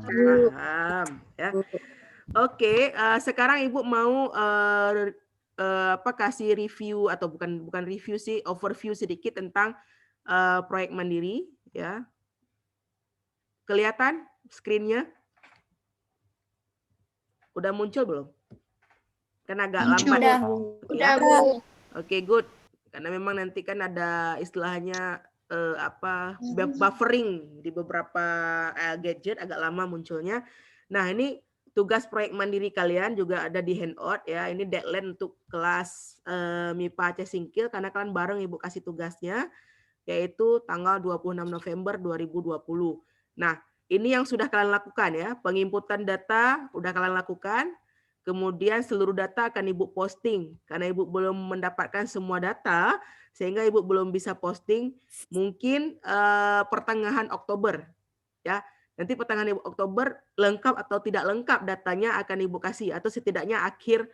Speaker 1: Paham ya. Oke, sekarang Ibu mau kasih review atau bukan review sih, overview sedikit tentang proyek mandiri ya. Kelihatan screen-nya? Udah muncul belum? Kan agak lambat.
Speaker 3: Udah, Bu.
Speaker 1: Oke, good. Karena memang nanti kan ada istilahnya buffering di beberapa gadget, agak lama munculnya. Nah, ini tugas proyek mandiri kalian juga ada di handout ya. Ini deadline untuk kelas MIPA Aceh Singkil karena kalian bareng Ibu kasih tugasnya, yaitu tanggal 26 November 2020. Nah, ini yang sudah kalian lakukan ya. Penginputan data udah kalian lakukan. Kemudian seluruh data akan Ibu posting. Karena Ibu belum mendapatkan semua data, sehingga Ibu belum bisa posting mungkin pertengahan Oktober. Ya, nanti pertengahan Oktober lengkap atau tidak lengkap datanya akan Ibu kasih, atau setidaknya akhir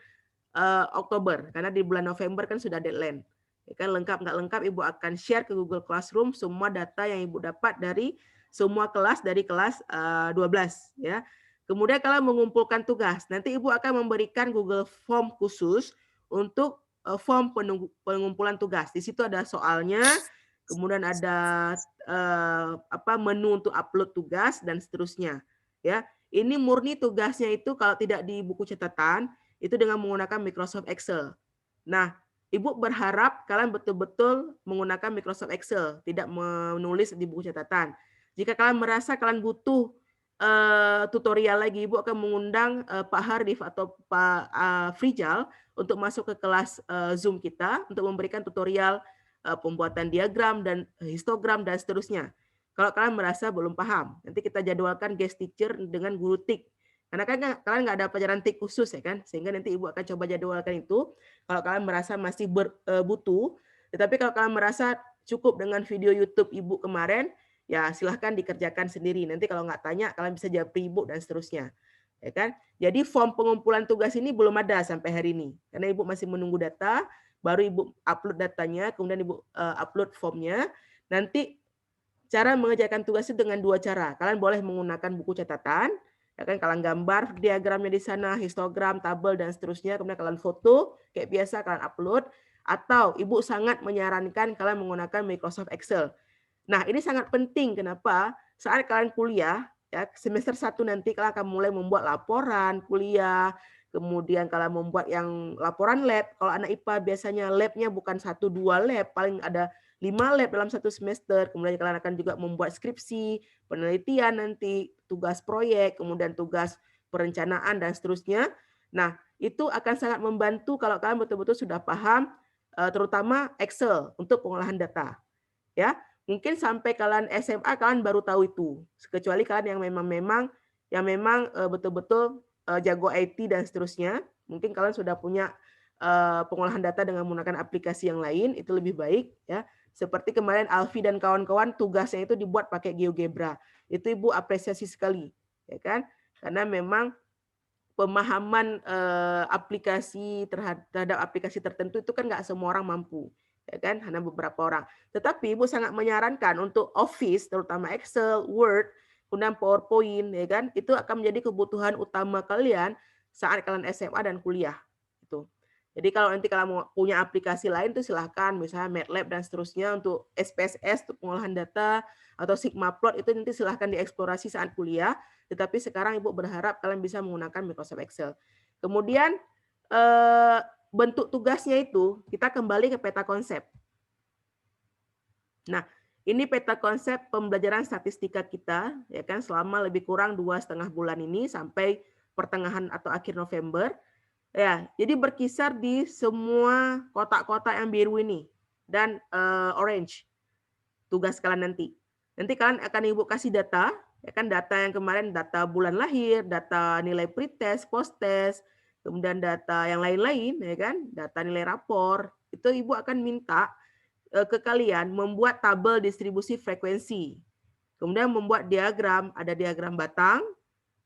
Speaker 1: Oktober, karena di bulan November kan sudah deadline. Ya kan, lengkap nggak lengkap Ibu akan share ke Google Classroom semua data yang Ibu dapat dari semua kelas dari kelas 12 ya. Kemudian kalau mengumpulkan tugas, nanti Ibu akan memberikan Google Form khusus untuk form pengumpulan tugas. Di situ ada soalnya, kemudian ada menu untuk upload tugas dan seterusnya. Ya, ini murni tugasnya itu kalau tidak di buku catatan itu dengan menggunakan Microsoft Excel. Nah, Ibu berharap kalian betul-betul menggunakan Microsoft Excel, tidak menulis di buku catatan. Jika kalian merasa kalian butuh tutorial lagi, Ibu akan mengundang Pak Harif atau Pak Frijal untuk masuk ke kelas Zoom kita untuk memberikan tutorial pembuatan diagram dan histogram dan seterusnya. Kalau kalian merasa belum paham, nanti kita jadwalkan guest teacher dengan guru TIK. Karena kan kalian nggak ada pelajaran TIK khusus ya kan, sehingga nanti Ibu akan coba jadwalkan itu. Kalau kalian merasa masih butuh, tetapi kalau kalian merasa cukup dengan video YouTube Ibu kemarin, ya silahkan dikerjakan sendiri. Nanti kalau nggak tanya, kalian bisa jawab Ibu dan seterusnya. Ya kan? Jadi form pengumpulan tugas ini belum ada sampai hari ini, karena Ibu masih menunggu data. Baru Ibu upload datanya, kemudian Ibu upload formnya. Nanti cara mengerjakan tugas itu dengan dua cara. Kalian boleh menggunakan buku catatan, ya kan, kalian gambar diagramnya di sana, histogram, tabel dan seterusnya, kemudian kalian foto kayak biasa kalian upload, atau Ibu sangat menyarankan kalian menggunakan Microsoft Excel. Nah, ini sangat penting. Kenapa? Saat kalian kuliah, ya, semester 1 nanti kalian akan mulai membuat laporan kuliah, kemudian kalian membuat yang laporan lab. Kalau anak IPA biasanya labnya bukan 1-2 lab, paling ada 5 lab dalam satu semester. Kemudian kalian akan juga membuat skripsi, penelitian nanti, tugas proyek, kemudian tugas perencanaan dan seterusnya. Nah, itu akan sangat membantu kalau kalian betul-betul sudah paham, terutama Excel untuk pengolahan data. Ya, mungkin sampai kalian SMA kalian baru tahu itu. Kecuali kalian yang memang betul-betul jago IT dan seterusnya. Mungkin kalian sudah punya pengolahan data dengan menggunakan aplikasi yang lain, itu lebih baik ya. Seperti kemarin Alfi dan kawan-kawan tugasnya itu dibuat pakai GeoGebra. Itu Ibu apresiasi sekali, ya kan? Karena memang pemahaman aplikasi terhadap aplikasi tertentu itu kan nggak semua orang mampu, ya kan? Hanya beberapa orang. Tetapi Ibu sangat menyarankan untuk Office, terutama Excel, Word, kemudian PowerPoint, ya kan? Itu akan menjadi kebutuhan utama kalian saat kalian SMA dan kuliah. Itu. Jadi kalau nanti kalian mau punya aplikasi lain tuh silahkan, misalnya MATLAB dan seterusnya untuk SPSS untuk pengolahan data atau Sigmaplot itu nanti silahkan dieksplorasi saat kuliah. Tetapi sekarang Ibu berharap kalian bisa menggunakan Microsoft Excel. Kemudian bentuk tugasnya itu kita kembali ke peta konsep. Nah, ini peta konsep pembelajaran statistika kita ya kan selama lebih kurang 2,5 bulan ini sampai pertengahan atau akhir November. Ya, jadi berkisar di semua kotak-kotak yang biru ini dan orange tugas kalian nanti. Nanti kalian akan Ibu kasih data, ya kan, data yang kemarin data bulan lahir, data nilai pretest, post-test, kemudian data yang lain-lain, ya kan, data nilai rapor. Itu Ibu akan minta ke kalian membuat tabel distribusi frekuensi. Kemudian membuat diagram, ada diagram batang,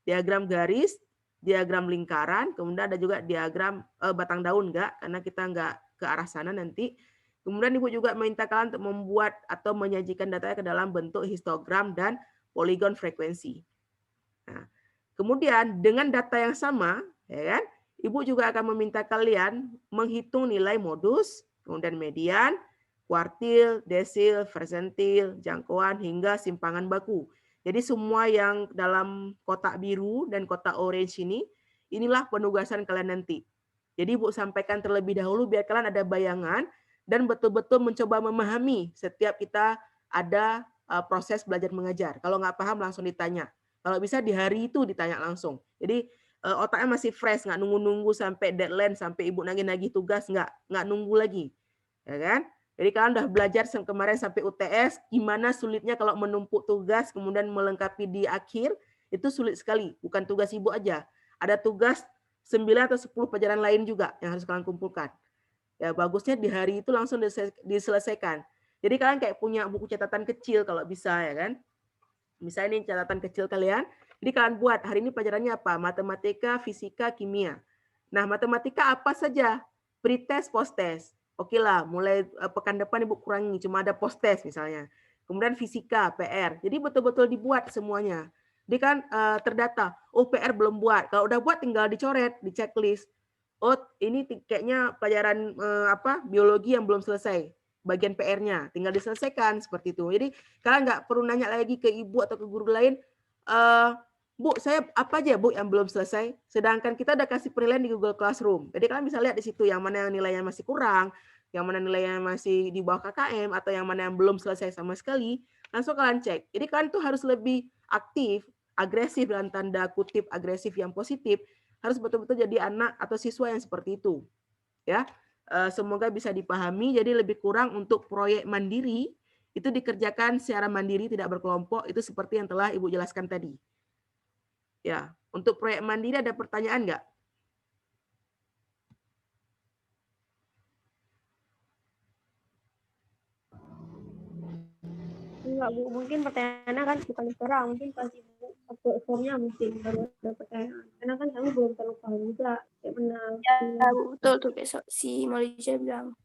Speaker 1: diagram garis, diagram lingkaran, kemudian ada juga diagram batang daun enggak, karena kita enggak ke arah sana nanti. Kemudian Ibu juga minta kalian untuk membuat atau menyajikan datanya ke dalam bentuk histogram dan poligon frekuensi. Nah, kemudian dengan data yang sama, ya kan, Ibu juga akan meminta kalian menghitung nilai modus, kemudian median, kuartil, desil, persentil, jangkauan, hingga simpangan baku. Jadi semua yang dalam kotak biru dan kotak orange ini, inilah penugasan kalian nanti. Jadi Ibu sampaikan terlebih dahulu biar kalian ada bayangan dan betul-betul mencoba memahami setiap kita ada proses belajar mengajar. Kalau nggak paham langsung ditanya. Kalau bisa di hari itu ditanya langsung. Jadi otaknya masih fresh, nggak nunggu-nunggu sampai deadline, sampai Ibu nagih-nagih tugas, nggak nunggu lagi. Ya kan? Jadi kalian udah belajar kemarin sampai UTS, gimana sulitnya kalau menumpuk tugas, kemudian melengkapi di akhir, itu sulit sekali. Bukan tugas Ibu aja. Ada tugas 9 atau 10 pelajaran lain juga yang harus kalian kumpulkan. Ya bagusnya di hari itu langsung diselesaikan. Jadi kalian kayak punya buku catatan kecil kalau bisa ya kan. Misalnya ini catatan kecil kalian. Jadi kalian buat hari ini pelajarannya apa? Matematika, fisika, kimia. Nah matematika apa saja? Pretest, post-test. Oke lah, mulai pekan depan Ibu kurangi, cuma ada post test misalnya. Kemudian fisika, PR. Jadi betul-betul dibuat semuanya. Dia kan terdata. Oh, PR belum buat. Kalau udah buat tinggal dicoret di checklist. Oh, ini kayaknya pelajaran biologi yang belum selesai. Bagian PR-nya tinggal diselesaikan seperti itu. Jadi kalian nggak perlu nanya lagi ke ibu atau ke guru lain, Bu, saya apa aja Bu yang belum selesai? Sedangkan kita udah kasih penilaian di Google Classroom. Jadi kalian bisa lihat di situ yang mana yang nilainya masih kurang, yang mana nilainya masih di bawah KKM, atau yang mana yang belum selesai sama sekali. Langsung kalian cek. Jadi kalian tuh harus lebih aktif, agresif dalam tanda kutip agresif yang positif. Harus betul-betul jadi anak atau siswa yang seperti itu. Ya, semoga bisa dipahami. Jadi lebih kurang untuk proyek mandiri itu dikerjakan secara mandiri, tidak berkelompok. Itu seperti yang telah Ibu jelaskan tadi. Ya, untuk proyek mandiri ada pertanyaan nggak?
Speaker 3: Enggak, Bu. Mungkin pertanyaannya kan bukan sekarang. Mungkin pas Ibu upload formnya mungkin baru ada pertanyaan. Karena kan kami belum terlalu paham juga. Kayak benar. Ya, Bu. Betul tuh besok si Malaysia bilang.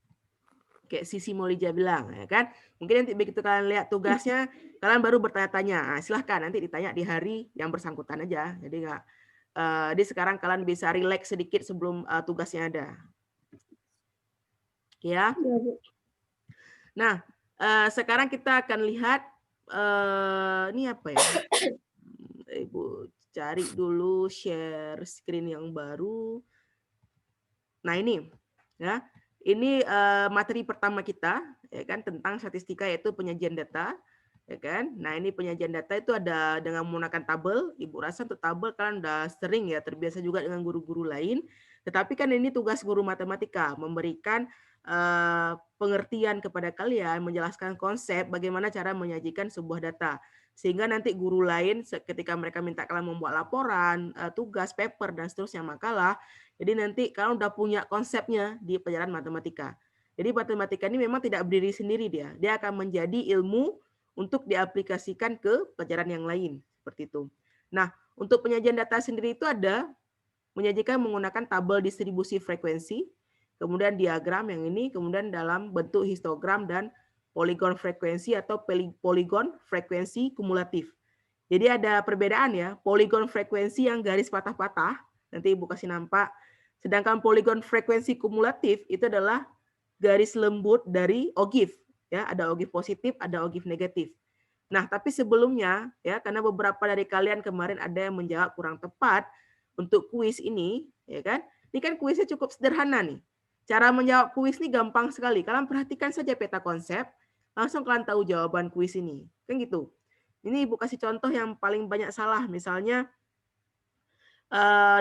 Speaker 1: Kayak Sisi Molija bilang, ya kan? Mungkin nanti begitu kalian lihat tugasnya, kalian baru bertanya-tanya. Nah, silahkan nanti ditanya di hari yang bersangkutan aja. Jadi nggak. Jadi sekarang kalian bisa relax sedikit sebelum tugasnya ada. Ya.
Speaker 3: Ya, Bu.
Speaker 1: Nah, sekarang kita akan lihat ini apa ya? Ibu cari dulu share screen yang baru. Nah, ini ya. Ini materi pertama kita, ya kan, tentang statistika, yaitu penyajian data, ya kan. Nah, ini penyajian data itu ada dengan menggunakan tabel. Ibu rasa untuk tabel kalian udah sering ya, terbiasa juga dengan guru-guru lain. Tetapi kan ini tugas guru matematika, memberikan pengertian kepada kalian, menjelaskan konsep bagaimana cara menyajikan sebuah data. Sehingga nanti guru lain ketika mereka minta kalian membuat laporan, tugas, paper, dan seterusnya, makalah, jadi nanti kalian udah punya konsepnya di pelajaran matematika. Jadi matematika ini memang tidak berdiri sendiri dia. Dia akan menjadi ilmu untuk diaplikasikan ke pelajaran yang lain. Seperti itu. Nah, untuk penyajian data sendiri itu ada menyajikan menggunakan tabel distribusi frekuensi, kemudian diagram yang ini, kemudian dalam bentuk histogram dan poligon frekuensi atau poligon frekuensi kumulatif. Jadi ada perbedaan ya, poligon frekuensi yang garis patah-patah, nanti Ibu kasih nampak. Sedangkan poligon frekuensi kumulatif itu adalah garis lembut dari ogif, ya, ada ogif positif, ada ogif negatif. Nah, tapi sebelumnya ya, karena beberapa dari kalian kemarin ada yang menjawab kurang tepat untuk kuis ini, ya kan? Ini kan kuisnya cukup sederhana nih. Cara menjawab kuis ini gampang sekali. Kalian perhatikan saja peta konsep, langsung kalian tahu jawaban kuis ini. Kan gitu. Ini Ibu kasih contoh yang paling banyak salah, misalnya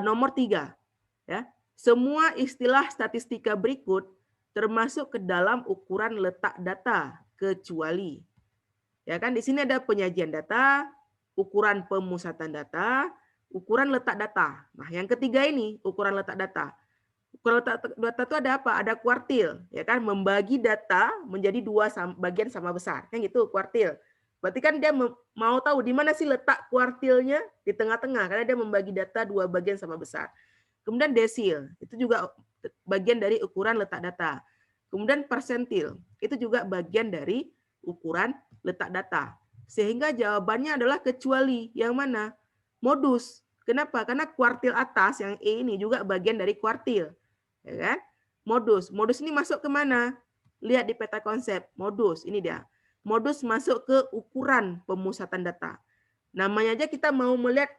Speaker 1: nomor 3. Ya. Semua istilah statistika berikut termasuk ke dalam ukuran letak data, kecuali. Ya kan, di sini ada penyajian data, ukuran pemusatan data, ukuran letak data. Nah, yang ketiga ini ukuran letak data. Ukuran letak data itu ada apa? Ada kuartil, ya kan, membagi data menjadi 2 bagian sama besar. Kan gitu kuartil. Berarti kan dia mau tahu di mana sih letak kuartilnya, di tengah-tengah, karena dia membagi data 2 bagian sama besar. Kemudian desil, itu juga bagian dari ukuran letak data. Kemudian persentil, itu juga bagian dari ukuran letak data. Sehingga jawabannya adalah kecuali. Yang mana? Modus. Kenapa? Karena kuartil atas yang E ini juga bagian dari kuartil. Ya kan? Modus. Modus ini masuk ke mana? Lihat di peta konsep. Modus, ini dia. Modus masuk ke ukuran pemusatan data. Namanya aja kita mau melihat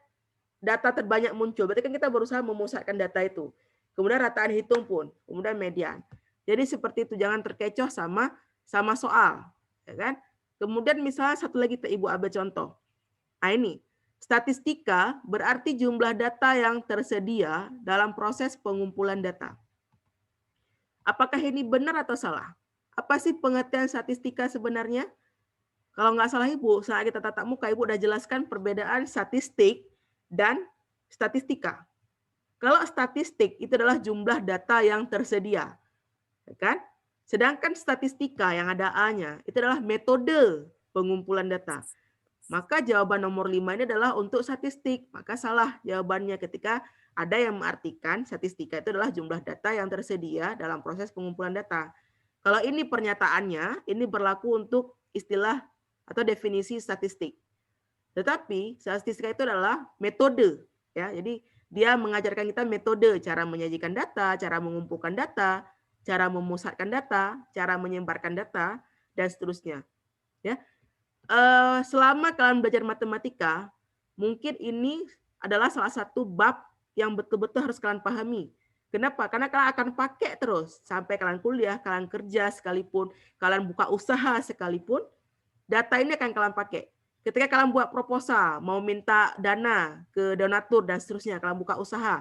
Speaker 1: data terbanyak muncul. Berarti kan kita berusaha memusatkan data itu. Kemudian rataan hitung pun, kemudian median. Jadi seperti itu, jangan terkecoh sama soal, ya kan? Kemudian misalnya satu lagi Ibu ambil contoh. Nah ini, statistika berarti jumlah data yang tersedia dalam proses pengumpulan data. Apakah ini benar atau salah? Apa sih pengertian statistika sebenarnya? Kalau nggak salah Ibu, saat kita tatap muka, Ibu udah jelaskan perbedaan statistik dan statistika. Kalau statistik itu adalah jumlah data yang tersedia, ya kan? Sedangkan statistika yang ada A-nya itu adalah metode pengumpulan data. Maka jawaban nomor 5 ini adalah untuk statistik. Maka salah jawabannya ketika ada yang mengartikan statistika itu adalah jumlah data yang tersedia dalam proses pengumpulan data. Kalau ini pernyataannya, ini berlaku untuk istilah atau definisi statistik. Tetapi statistika itu adalah metode, ya. Jadi dia mengajarkan kita metode cara menyajikan data, cara mengumpulkan data, cara memusatkan data, cara menyebarkan data, dan seterusnya. Ya, selama kalian belajar matematika, mungkin ini adalah salah satu bab yang betul-betul harus kalian pahami. Kenapa? Karena kalian akan pakai terus sampai kalian kuliah, kalian kerja sekalipun, kalian buka usaha sekalipun, data ini akan kalian pakai. Ketika kalian buat proposal, mau minta dana ke donatur dan seterusnya, kalian buka usaha,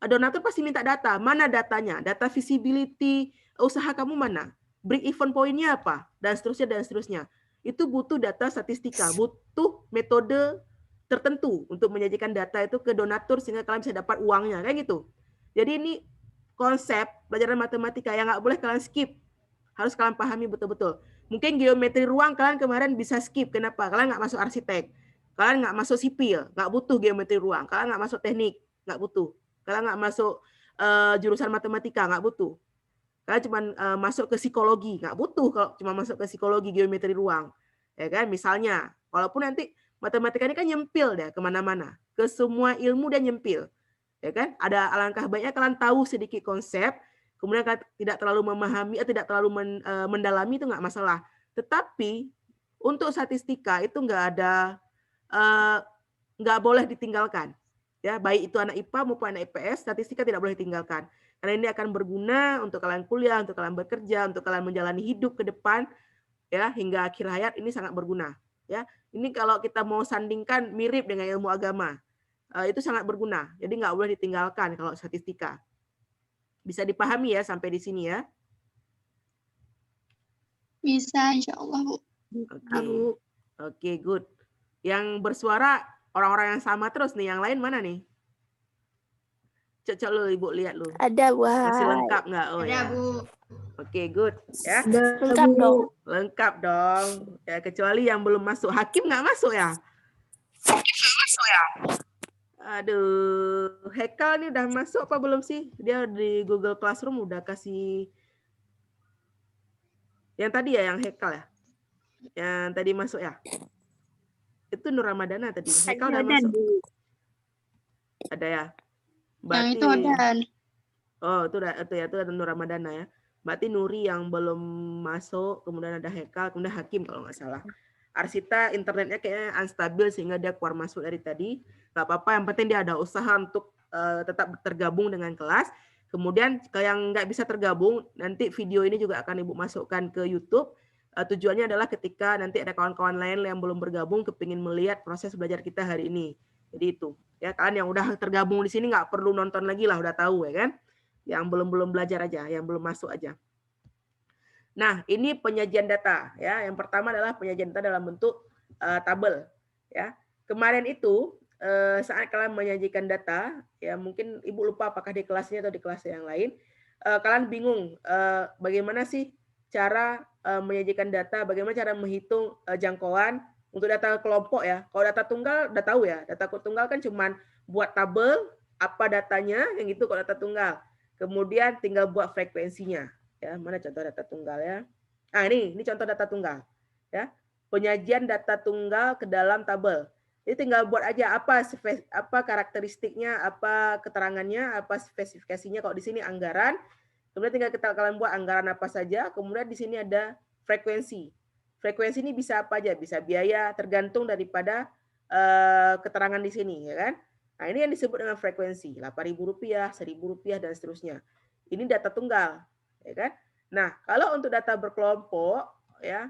Speaker 1: donatur pasti minta data. Mana datanya? Data visibility usaha kamu mana? Break even point-nya apa? Dan seterusnya, dan seterusnya. Itu butuh data statistika, butuh metode tertentu untuk menyajikan data itu ke donatur sehingga kalian bisa dapat uangnya, kayak gitu. Jadi ini konsep pelajaran matematika yang nggak boleh kalian skip. Harus kalian pahami betul-betul. Mungkin geometri ruang kalian kemarin bisa skip. Kenapa? Kalian nggak masuk arsitek. Kalian nggak masuk sipil. Nggak butuh geometri ruang. Kalian nggak masuk teknik. Nggak butuh. Kalian nggak masuk jurusan matematika. Nggak butuh. Kalian cuma masuk ke psikologi. Nggak butuh kalau cuma masuk ke psikologi geometri ruang. Ya kan? Misalnya. Walaupun nanti matematika ini kan nyempil deh kemana-mana. Ke semua ilmu dan nyempil. Ya kan? Ada alangkah baiknya kalian tahu sedikit konsep, kemudian kalian tidak terlalu memahami atau tidak terlalu mendalami itu nggak masalah. Tetapi untuk statistika itu nggak boleh ditinggalkan. Ya, baik itu anak IPA maupun anak IPS, statistika tidak boleh ditinggalkan. Karena ini akan berguna untuk kalian kuliah, untuk kalian bekerja, untuk kalian menjalani hidup ke depan, ya hingga akhir hayat ini sangat berguna. Ya, ini kalau kita mau sandingkan mirip dengan ilmu agama. Itu sangat berguna. Jadi nggak boleh ditinggalkan kalau statistika. Bisa dipahami ya sampai di sini ya?
Speaker 4: Bisa, insya Allah, Bu.
Speaker 1: Oke, good. Yang bersuara orang-orang yang sama terus nih. Yang lain mana nih? Cocok lu, Ibu lihat lu.
Speaker 3: Ada, Bu.
Speaker 1: Masih lengkap nggak? Oh
Speaker 4: Ada,
Speaker 1: ya.
Speaker 4: Bu.
Speaker 1: Oke, good. Ya.
Speaker 3: Lengkap dong.
Speaker 1: Lengkap dong. Ya, kecuali yang belum masuk. Hakim nggak masuk ya? Aduh, Hekal nih udah masuk apa belum sih? Dia di Google Classroom udah kasih yang tadi ya, yang Hekal ya? Yang tadi masuk ya? Itu Nur Ramadana tadi. Hekal udah masuk. Ada ya?
Speaker 4: Yang itu ada.
Speaker 1: Oh, itu ada Nur Ramadana ya. Berarti Nuri yang belum masuk, kemudian ada Hekal, kemudian Hakim kalau nggak salah. Arsita internetnya kayaknya unstabil sehingga dia keluar masuk dari tadi. Nggak apa-apa, yang penting dia ada usaha untuk tetap tergabung dengan kelas. Kemudian kalau yang nggak bisa tergabung, nanti video ini juga akan Ibu masukkan ke YouTube. Tujuannya adalah ketika nanti ada kawan-kawan lain yang belum bergabung, kepingin melihat proses belajar kita hari ini. Jadi itu. Ya, kalian yang udah tergabung di sini nggak perlu nonton lagi lah, udah tahu ya kan. Yang belum belajar aja, yang belum masuk aja. Nah, ini penyajian data ya. Yang pertama adalah penyajian data dalam bentuk tabel ya. Kemarin itu saat kalian menyajikan data ya, mungkin Ibu lupa apakah di kelasnya atau di kelas yang lain, kalian bingung bagaimana sih cara menyajikan data, bagaimana cara menghitung jangkauan untuk data kelompok ya. Kalau data tunggal udah tahu ya, data tunggal kan cuman buat tabel apa datanya yang itu kalau data tunggal. Kemudian tinggal buat frekuensinya. Ya, mana contoh data tunggal ya? Nah, ini contoh data tunggal. Ya. Penyajian data tunggal ke dalam tabel. Jadi tinggal buat aja apa karakteristiknya, apa keterangannya, apa spesifikasinya. Kalau di sini anggaran, kemudian tinggal kalian buat anggaran apa saja. Kemudian di sini ada frekuensi. Frekuensi ini bisa apa aja? Bisa biaya, tergantung daripada keterangan di sini, ya kan? Nah, ini yang disebut dengan frekuensi, Rp8.000, Rp1.000 dan seterusnya. Ini data tunggal. Ya kan? Nah, kalau untuk data berkelompok, ya,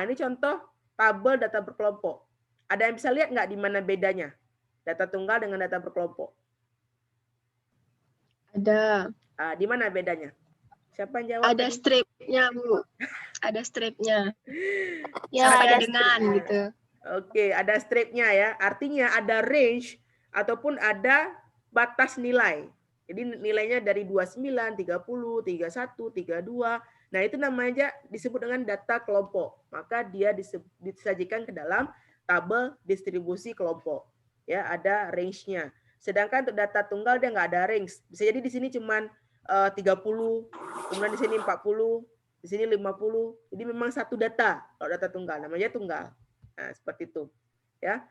Speaker 1: ini contoh tabel data berkelompok. Ada yang bisa lihat nggak di mana bedanya data tunggal dengan data berkelompok?
Speaker 7: Ada.
Speaker 1: Di mana bedanya? Siapa yang jawab?
Speaker 7: Ada stripnya, Bu. Ada stripnya.
Speaker 3: Ya,
Speaker 7: Sampai
Speaker 3: ada
Speaker 7: dengan gitu.
Speaker 1: Oke, ada stripnya ya. Artinya ada range ataupun ada batas nilai. Jadi nilainya dari 29, 30, 31, 32. Nah, itu namanya disebut dengan data kelompok. Maka dia disajikan ke dalam tabel distribusi kelompok. Ya, ada range-nya. Sedangkan untuk data tunggal dia nggak ada range. Bisa jadi di sini cuman 30, kemudian di sini 40, di sini 50. Jadi memang satu data. Kalau data tunggal namanya tunggal. Nah, seperti itu. Ya.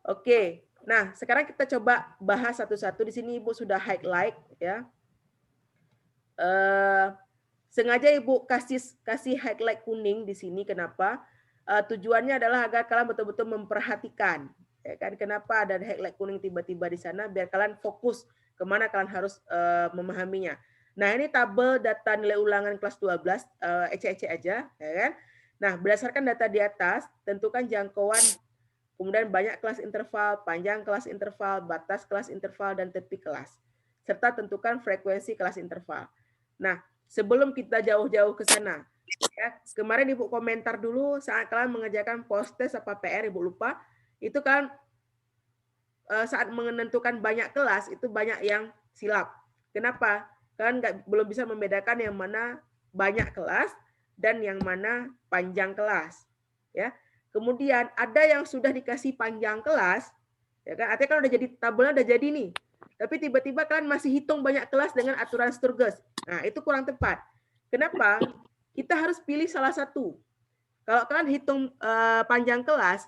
Speaker 1: Oke. Nah, sekarang kita coba bahas satu-satu. Di sini Ibu sudah highlight ya. Sengaja Ibu kasih highlight kuning di sini. Kenapa? Tujuannya adalah agar kalian betul-betul memperhatikan. Ya kan? Kenapa ada highlight kuning tiba-tiba di sana? Biar kalian fokus kemana kalian harus memahaminya. Nah, ini tabel data nilai ulangan kelas 12, ecek-ecek aja, ya kan? Nah, berdasarkan data di atas, tentukan jangkauan, kemudian banyak kelas interval, panjang kelas interval, batas kelas interval, dan tepi kelas. Serta tentukan frekuensi kelas interval. Nah, sebelum kita jauh-jauh ke sana, ya, kemarin Ibu komentar dulu saat kalian mengerjakan post-test apa PR, Ibu lupa, itu kan saat menentukan banyak kelas, itu banyak yang silap. Kenapa? Kalian belum bisa membedakan yang mana banyak kelas dan yang mana panjang kelas. Ya. Kemudian ada yang sudah dikasih panjang kelas, ya kan? Artinya kan udah jadi tabelnya udah jadi nih. Tapi tiba-tiba kalian masih hitung banyak kelas dengan aturan Sturges. Nah, itu kurang tepat. Kenapa? Kita harus pilih salah satu. Kalau kalian hitung panjang kelas,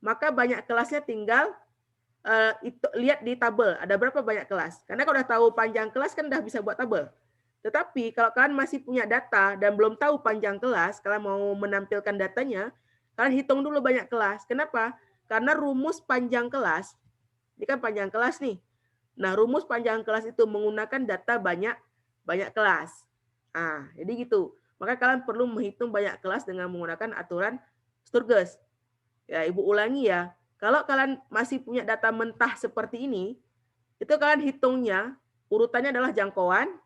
Speaker 1: maka banyak kelasnya tinggal lihat di tabel ada berapa banyak kelas. Karena kalau udah tahu panjang kelas kan udah bisa buat tabel. Tetapi kalau kalian masih punya data dan belum tahu panjang kelas, kalian mau menampilkan datanya, kalian hitung dulu banyak kelas. Kenapa? Karena rumus panjang kelas, ini kan panjang kelas nih. Nah, rumus panjang kelas itu menggunakan data banyak kelas. Nah, jadi gitu. Maka kalian perlu menghitung banyak kelas dengan menggunakan aturan Sturges. Ya, Ibu ulangi ya. Kalau kalian masih punya data mentah seperti ini, itu kalian hitungnya, urutannya adalah jangkauan,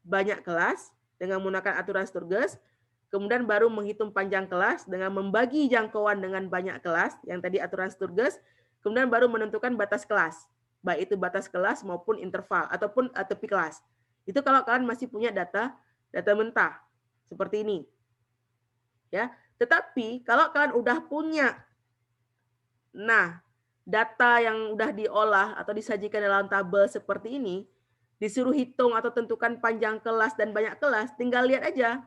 Speaker 1: banyak kelas, dengan menggunakan aturan Sturges, kemudian baru menghitung panjang kelas dengan membagi jangkauan dengan banyak kelas, yang tadi aturan Sturges, kemudian baru menentukan batas kelas, baik itu batas kelas maupun interval, ataupun tepi kelas. Itu kalau kalian masih punya data mentah, seperti ini. Ya, tetapi kalau kalian udah punya data yang udah diolah atau disajikan dalam tabel seperti ini, disuruh hitung atau tentukan panjang kelas dan banyak kelas, tinggal lihat aja.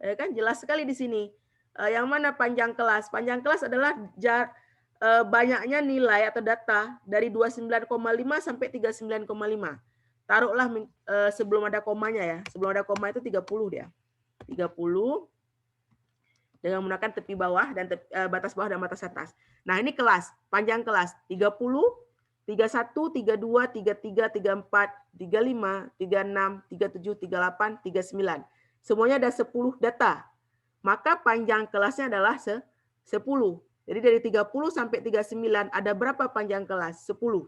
Speaker 1: Ya kan jelas sekali di sini. Yang mana panjang kelas? Panjang kelas adalah banyaknya nilai atau data dari 29,5 sampai 39,5. Taruhlah sebelum ada komanya ya. Sebelum ada koma itu 30 dia. 30 dengan menggunakan tepi bawah dan batas bawah dan batas atas. Nah, ini kelas, panjang kelas 30, 31, 32, 33, 34, 35, 36, 37, 38, 39. Semuanya ada 10 data. Maka panjang kelasnya adalah 10. Jadi dari 30 sampai 39 ada berapa panjang kelas? 10.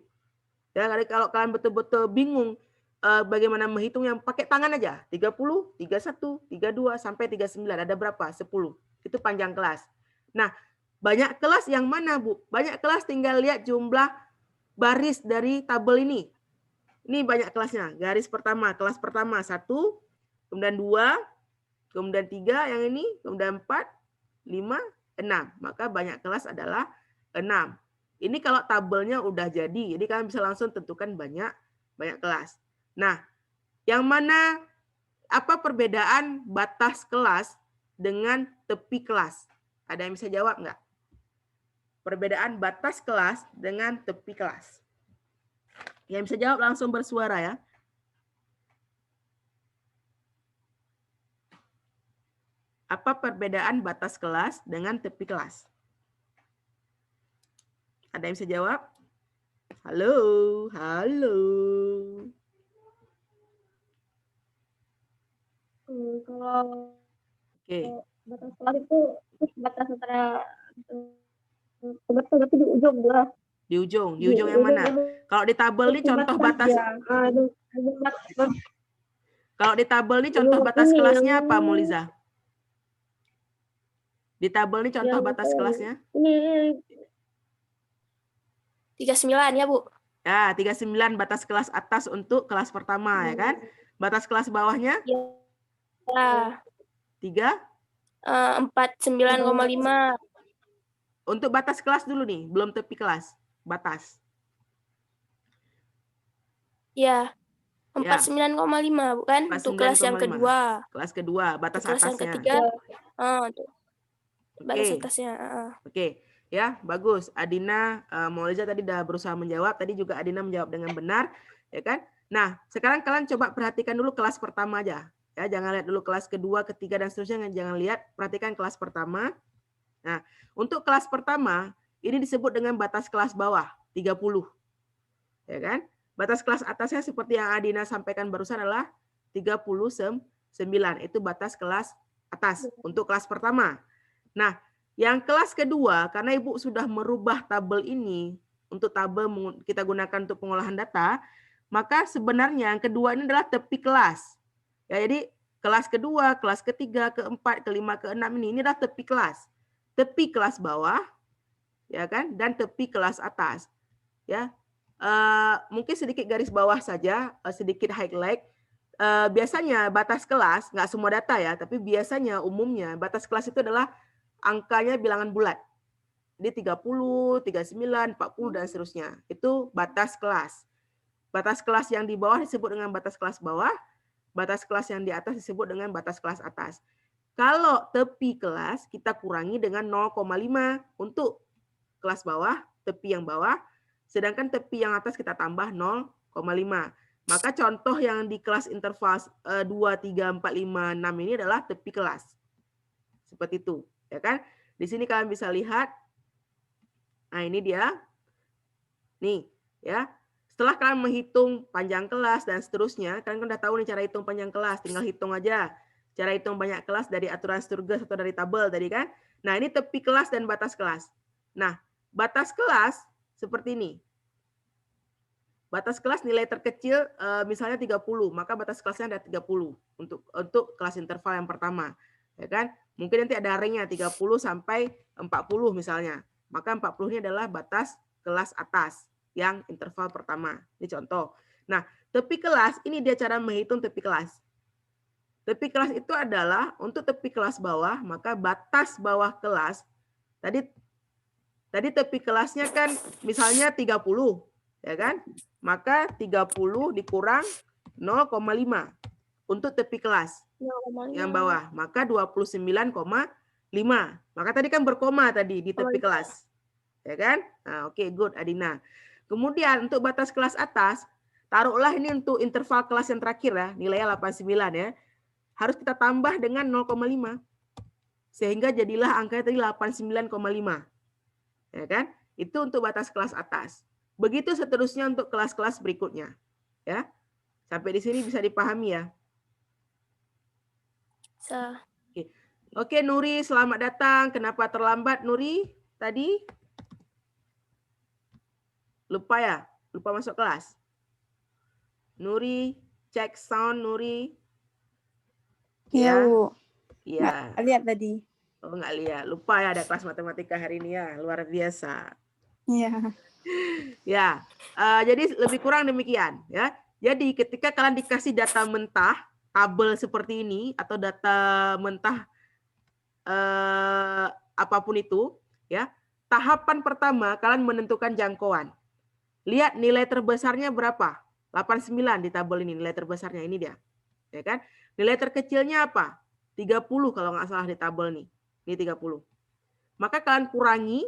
Speaker 1: Ya, kalau kalian betul-betul bingung bagaimana menghitung yang pakai tangan aja. 30, 31, 32 sampai 39 ada berapa? 10. Itu panjang kelas. Nah, banyak kelas yang mana, Bu? Banyak kelas tinggal lihat jumlah baris dari tabel ini. Ini banyak kelasnya. Garis pertama, kelas pertama 1, kemudian 2, kemudian 3 yang ini, kemudian 4, 5, 6. Maka banyak kelas adalah 6. Ini kalau tabelnya udah jadi, jadi kalian bisa langsung tentukan banyak kelas. Nah, yang mana apa perbedaan batas kelas dengan tepi kelas? Ada yang bisa jawab nggak? Perbedaan batas kelas dengan tepi kelas. Yang bisa jawab langsung bersuara ya. Apa perbedaan batas kelas dengan tepi kelas? Ada yang bisa jawab? Halo, halo.
Speaker 3: Kalau batas kelas itu batas antara berarti di ujung lah.
Speaker 1: Di ujung yang mana? Kalau di tabel ini contoh batas. Kalau di tabel ini contoh batas kelasnya apa, Moliza? Di tabel ini contoh batas kelasnya?
Speaker 3: Ini 39 ya, Bu.
Speaker 1: Ya, 39 batas kelas atas untuk kelas pertama ya kan? Batas kelas bawahnya?
Speaker 3: Ya. 49,5.
Speaker 1: Untuk batas kelas dulu nih, belum tepi kelas. Batas.
Speaker 3: Ya.
Speaker 1: Ya.
Speaker 3: 49,5 bukan? Untuk kelas yang
Speaker 1: 49,5.
Speaker 3: kedua.
Speaker 1: Kelas kedua, batas
Speaker 3: Untuk kelas yang
Speaker 1: atasnya.
Speaker 3: ketiga, tuh, batas
Speaker 1: Oke.
Speaker 3: atasnya.
Speaker 1: Oke, ya bagus. Adina, Mauliza tadi udah berusaha menjawab. Tadi juga Adina menjawab dengan benar, ya kan? Nah, sekarang kalian coba perhatikan dulu kelas pertama aja. Ya, jangan lihat dulu kelas kedua, ketiga dan seterusnya. Jangan lihat, perhatikan kelas pertama. Nah, untuk kelas pertama ini disebut dengan batas kelas bawah 30, ya kan? Batas kelas atasnya seperti yang Adina sampaikan barusan adalah 39. Itu batas kelas atas untuk kelas pertama. Nah, yang kelas kedua, karena Ibu sudah merubah tabel ini untuk tabel kita gunakan untuk pengolahan data, maka sebenarnya yang kedua ini adalah tepi kelas. Ya, jadi kelas kedua, kelas ketiga, keempat, kelima, keenam ini adalah tepi kelas. Tepi kelas bawah, ya kan, dan tepi kelas atas. Ya, mungkin sedikit garis bawah saja, sedikit highlight. Biasanya batas kelas, nggak semua data ya, tapi biasanya umumnya batas kelas itu adalah angkanya bilangan bulat. Jadi 30, 39, 40, dan seterusnya. Itu batas kelas. Batas kelas yang di bawah disebut dengan batas kelas bawah, batas kelas yang di atas disebut dengan batas kelas atas. Kalau tepi kelas, kita kurangi dengan 0,5 untuk kelas bawah, tepi yang bawah, sedangkan tepi yang atas kita tambah 0,5. Maka contoh yang di kelas interval 2, 3, 4, 5, 6 ini adalah tepi kelas. Seperti itu, ya kan? Di sini kalian bisa lihat. Nah, ini dia. Nih, ya. Setelah kalian menghitung panjang kelas dan seterusnya, kalian kan udah tahu nih cara hitung panjang kelas, tinggal hitung aja. Cara hitung banyak kelas dari aturan Sturges atau dari tabel tadi kan. Nah, ini tepi kelas dan batas kelas. Nah, batas kelas seperti ini. Batas kelas nilai terkecil misalnya 30, maka batas kelasnya ada 30 untuk kelas interval yang pertama, ya kan? Mungkin nanti ada range-nya 30 sampai 40 misalnya. Maka 40 ini adalah batas kelas atas yang interval pertama. Ini contoh. Nah, tepi kelas ini dia cara menghitung tepi kelas. Tepi kelas itu adalah untuk tepi kelas bawah, maka batas bawah kelas tadi tepi kelasnya kan misalnya 30, ya kan? Maka 30 dikurang 0,5 untuk tepi kelas yang bawah, maka 29,5. Maka tadi kan berkoma tadi di tepi kelas. Ya kan? Nah, oke, good Adina. Kemudian untuk batas kelas atas, taruhlah ini untuk interval kelas yang terakhir ya, nilainya 89 ya. Harus kita tambah dengan 0,5. Sehingga jadilah angkanya tadi 89,5. Ya kan? Itu untuk batas kelas atas. Begitu seterusnya untuk kelas-kelas berikutnya. Ya. Sampai di sini bisa dipahami ya. Oke, Nuri, selamat datang. Kenapa terlambat, Nuri? Tadi? Lupa ya? Lupa masuk kelas? Nuri, cek sound, Nuri.
Speaker 8: Iya, Bu.
Speaker 1: Iya.
Speaker 8: Nggak lihat tadi.
Speaker 1: Oh, nggak lihat. Lupa ya ada kelas matematika hari ini ya. Luar biasa.
Speaker 8: Iya.
Speaker 1: Ya, jadi lebih kurang demikian ya. Jadi ketika kalian dikasih data mentah, tabel seperti ini atau data mentah apapun itu, ya. Tahapan pertama kalian menentukan jangkauan. Lihat nilai terbesarnya berapa? 89 di tabel ini nilai terbesarnya ini dia. Ya kan? Nilai terkecilnya apa? 30 kalau nggak salah di tabel nih. Ini 30. Maka kalian kurangi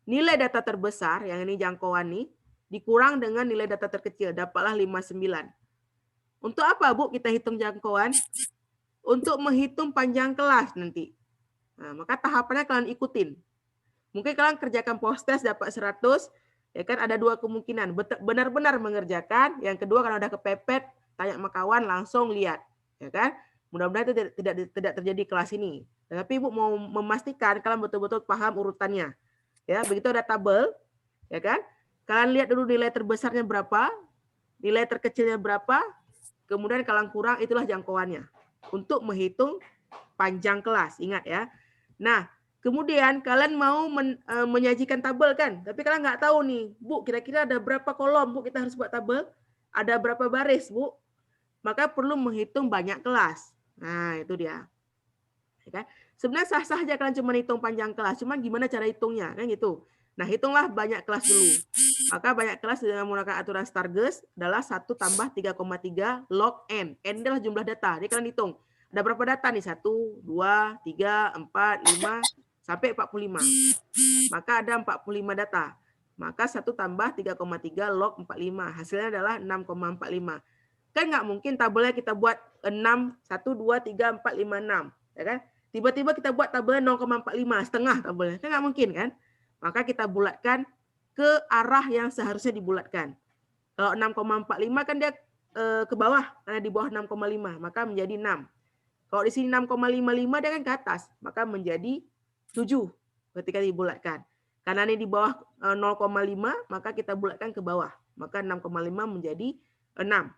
Speaker 1: nilai data terbesar, yang ini jangkauan nih, dikurang dengan nilai data terkecil, dapatlah 59. Untuk apa, Bu, kita hitung jangkauan? Untuk menghitung panjang kelas nanti. Nah, maka tahapannya kalian ikutin. Mungkin kalian kerjakan post test dapat 100, ya kan ada dua kemungkinan. Benar-benar mengerjakan, yang kedua kalau udah kepepet, tanya sama kawan langsung lihat, ya kan? Mudah-mudahan itu tidak terjadi kelas ini. Tapi Ibu mau memastikan kalian betul-betul paham urutannya. Ya, begitu ada tabel, ya kan? Kalian lihat dulu nilai terbesarnya berapa, nilai terkecilnya berapa, kemudian kalian kurang, itulah jangkauannya. Untuk menghitung panjang kelas, ingat ya. Nah, kemudian kalian mau menyajikan tabel kan, tapi kalian nggak tahu nih, Bu, kira-kira ada berapa kolom, Bu, kita harus buat tabel, ada berapa baris, Bu. Maka perlu menghitung banyak kelas. Nah, itu dia. Ya kan? Sebenarnya sah-sah aja kalian cuma hitung panjang kelas, cuma gimana cara hitungnya, kan gitu. Nah, hitunglah banyak kelas dulu. Maka banyak kelas dengan menggunakan aturan Stargers adalah 1 tambah 3,3 log N. N adalah jumlah data. Jadi kalian hitung. Ada berapa data nih? 1, 2, 3, 4, 5, sampai 45. Maka ada 45 data. Maka 1 tambah 3,3 log 45. Hasilnya adalah 6,45. Kan nggak mungkin tabelnya kita buat 6, 1, 2, 3, 4, 5, 6. Ya kan? Tiba-tiba kita buat tabelnya 0,45, setengah tabelnya. Kan nggak mungkin kan? Maka kita bulatkan ke arah yang seharusnya dibulatkan. Kalau 6,45 kan dia ke bawah, karena di bawah 6,5, maka menjadi 6. Kalau di sini 6,55 dia kan ke atas, maka menjadi 7 ketika dibulatkan. Karena ini di bawah 0,5, maka kita bulatkan ke bawah. Maka 6,5 menjadi 6.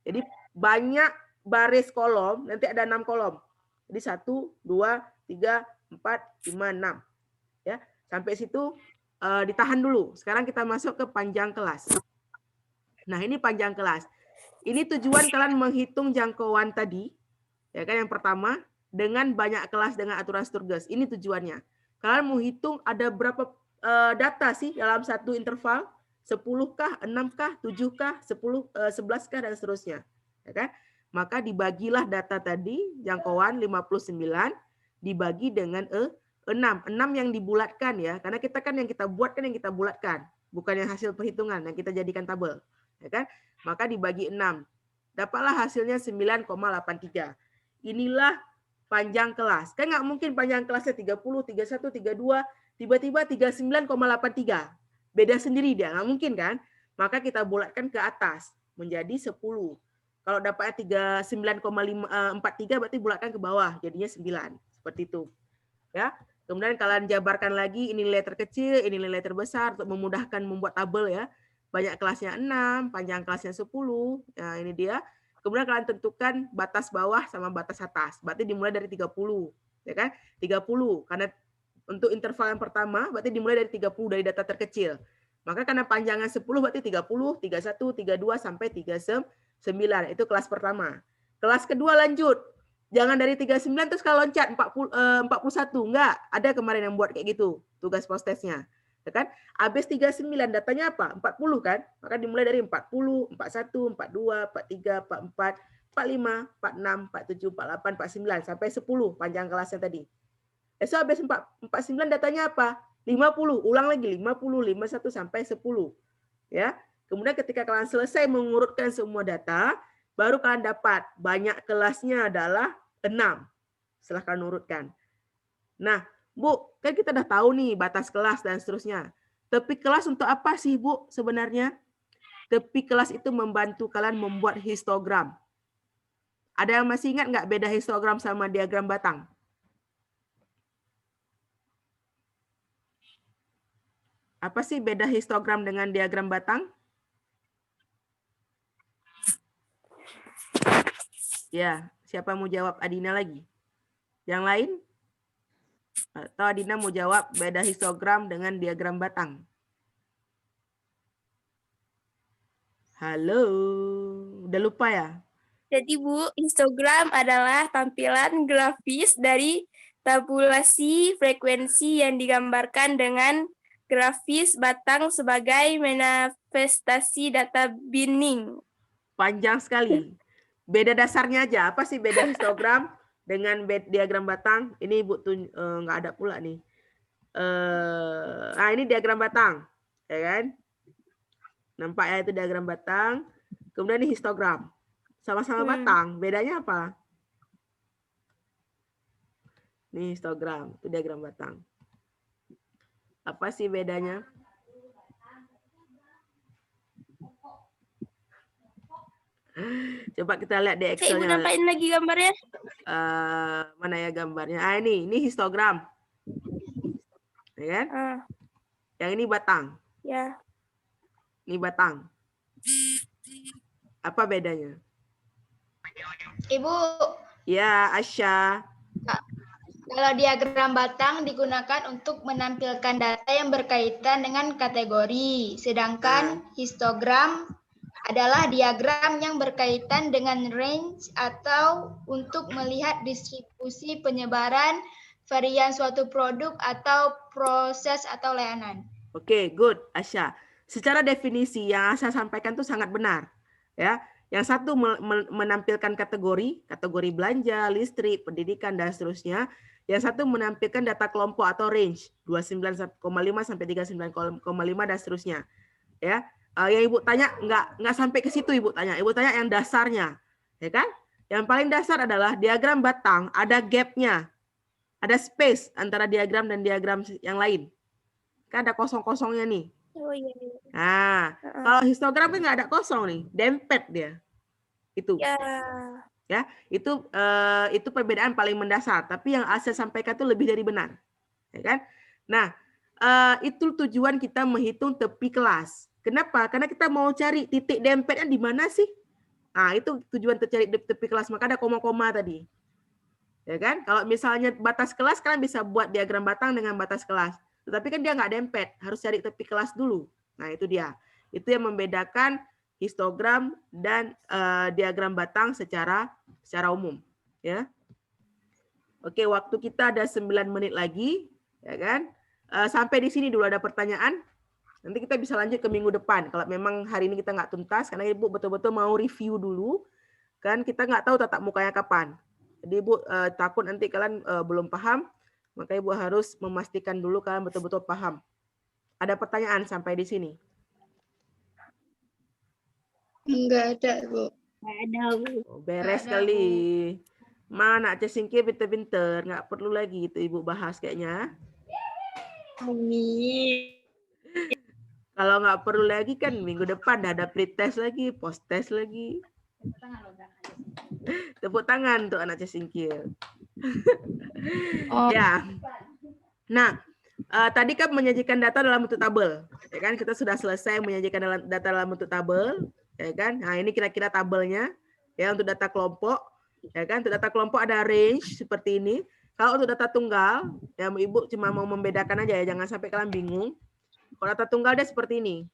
Speaker 1: Jadi banyak baris kolom, nanti ada 6 kolom. Jadi 1, 2, 3, 4, 5, 6. Ya, sampai situ ditahan dulu. Sekarang kita masuk ke panjang kelas. Nah, ini panjang kelas. Ini tujuan kalian menghitung jangkauan tadi. Ya kan, yang pertama dengan banyak kelas dengan aturan Sturges. Ini tujuannya. Kalian mau hitung ada berapa data sih dalam satu interval? 10 kah, 6 kah, 7 kah, 10, 11 kah dan seterusnya. Ya kan? Maka dibagilah data tadi jangkauan 59 dibagi dengan 6 yang dibulatkan ya. Karena kita kan yang kita buat kan yang kita bulatkan, bukan yang hasil perhitungan yang kita jadikan tabel. Ya kan? Maka dibagi 6. Dapatlah hasilnya 9,83. Inilah panjang kelas. Kan nggak mungkin panjang kelasnya 30, 31, 32, tiba-tiba 39,83. Beda sendiri dia, nggak mungkin kan? Maka kita bulatkan ke atas menjadi 10. Kalau dapatnya 39,43 berarti bulatkan ke bawah, jadinya 9. Seperti itu. Ya. Kemudian kalian jabarkan lagi ini nilai terkecil, ini nilai terbesar untuk memudahkan membuat tabel ya. Banyak kelasnya 6, panjang kelasnya 10. Nah, ini dia. Kemudian kalian tentukan batas bawah sama batas atas. Berarti dimulai dari 30, ya kan? 30 karena untuk interval yang pertama berarti dimulai dari 30 dari data terkecil. Maka karena panjangnya 10 berarti 30, 31, 32 sampai 39. Itu kelas pertama. Kelas kedua lanjut. Jangan dari 39 terus kalau loncat 41. Enggak, ada kemarin yang buat kayak gitu tugas post-testnya. Ya kan? Habis 39 datanya apa? 40 kan? Maka dimulai dari 40, 41, 42, 43, 44, 45, 46, 47, 48, 49 sampai 10 panjang kelasnya tadi. Esok habis 49 datanya apa? 50, ulang lagi 50, 51 sampai 10. Ya. Kemudian ketika kalian selesai mengurutkan semua data, baru kalian dapat banyak kelasnya adalah 6. Setelah kalian urutkan. Nah, Bu, kan kita udah tahu nih batas kelas dan seterusnya. Tepi kelas untuk apa sih, Bu, sebenarnya? Tepi kelas itu membantu kalian membuat histogram. Ada yang masih ingat nggak beda histogram sama diagram batang? Apa sih beda histogram dengan diagram batang? Ya, siapa mau jawab? Adina lagi? Yang lain? Atau Adina mau jawab beda histogram dengan diagram batang? Halo, udah lupa ya?
Speaker 3: Jadi Bu, histogram adalah tampilan grafis dari tabulasi frekuensi yang digambarkan dengan grafis batang sebagai manifestasi data binning.
Speaker 1: Panjang sekali. Beda dasarnya aja. Apa sih beda histogram dengan diagram batang? Ini Ibu tuh nggak ada pula nih. Nah ini diagram batang, ya kan? Nampak ya itu diagram batang. Kemudian ini histogram. Sama-sama batang. Bedanya apa? Ini histogram, itu diagram batang. Apa sih bedanya? Coba kita lihat di Excel-nya.
Speaker 3: Ibu nampain lagi gambarnya.
Speaker 1: Mana ya gambarnya? Ah ini histogram. Ya kan? Yang ini batang.
Speaker 3: Ya.
Speaker 1: Ini batang. Apa bedanya?
Speaker 9: Ibu.
Speaker 1: Ya, Asya.
Speaker 9: Kalau diagram batang digunakan untuk menampilkan data yang berkaitan dengan kategori, sedangkan histogram adalah diagram yang berkaitan dengan range atau untuk melihat distribusi penyebaran varian suatu produk atau proses atau layanan.
Speaker 1: Oke, good, Asya. Secara definisi yang saya sampaikan itu sangat benar, ya. Yang satu menampilkan kategori belanja, listrik, pendidikan dan seterusnya. Yang satu menampilkan data kelompok atau range 29,5 sampai 39,5 dan seterusnya, ya. Yang Ibu tanya nggak sampai ke situ Ibu tanya. Ibu tanya yang dasarnya, ya kan? Yang paling dasar adalah diagram batang ada gapnya, ada space antara diagram dan diagram yang lain. Kan ada kosong-kosongnya nih.
Speaker 3: Oh iya.
Speaker 1: Nah, kalau histogram kan nggak ada kosong nih, dempet dia. Itu. Ya, itu perbedaan paling mendasar. Tapi yang saya sampaikan itu lebih dari benar, ya kan? Nah, itu tujuan kita menghitung tepi kelas. Kenapa? Karena kita mau cari titik dempetnya di mana sih? Nah, itu tujuan tercari tepi kelas. Maka ada koma-koma tadi, ya kan? Kalau misalnya batas kelas, kalian bisa buat diagram batang dengan batas kelas. Tetapi kan dia nggak dempet, harus cari tepi kelas dulu. Nah, itu dia. Itu yang membedakan histogram dan diagram batang secara umum, ya. Oke, waktu kita ada 9 menit lagi, ya kan? Sampai di sini dulu ada pertanyaan. Nanti kita bisa lanjut ke minggu depan. Kalau memang hari ini kita nggak tuntas, karena Ibu betul-betul mau review dulu, kan kita nggak tahu tatap mukanya kapan. Jadi Ibu takut nanti kalian belum paham, maka Ibu harus memastikan dulu kalian betul-betul paham. Ada pertanyaan sampai di sini?
Speaker 7: Enggak ada, Bu.
Speaker 3: Nggak ada, Bu.
Speaker 1: Oh, beres kali. Mana Aceh Singkir pinter-pinter, nggak perlu lagi itu Ibu bahas kayaknya.
Speaker 7: Amin.
Speaker 1: Kalau nggak perlu lagi kan minggu depan ada pre-test lagi, post-test lagi. Tepuk tangan untuk anak Aceh Singkir. Ya. Nah, tadi kan menyajikan data dalam bentuk tabel, ya kan? Kita sudah selesai menyajikan data dalam bentuk tabel, ya kan? Nah, ini kira-kira tabelnya, ya, untuk data kelompok, ya kan? Untuk data kelompok ada range seperti ini. Kalau untuk data tunggal, ya Ibu cuma mau membedakan aja ya, jangan sampai kalian bingung. Kalau data tunggal dia seperti ini,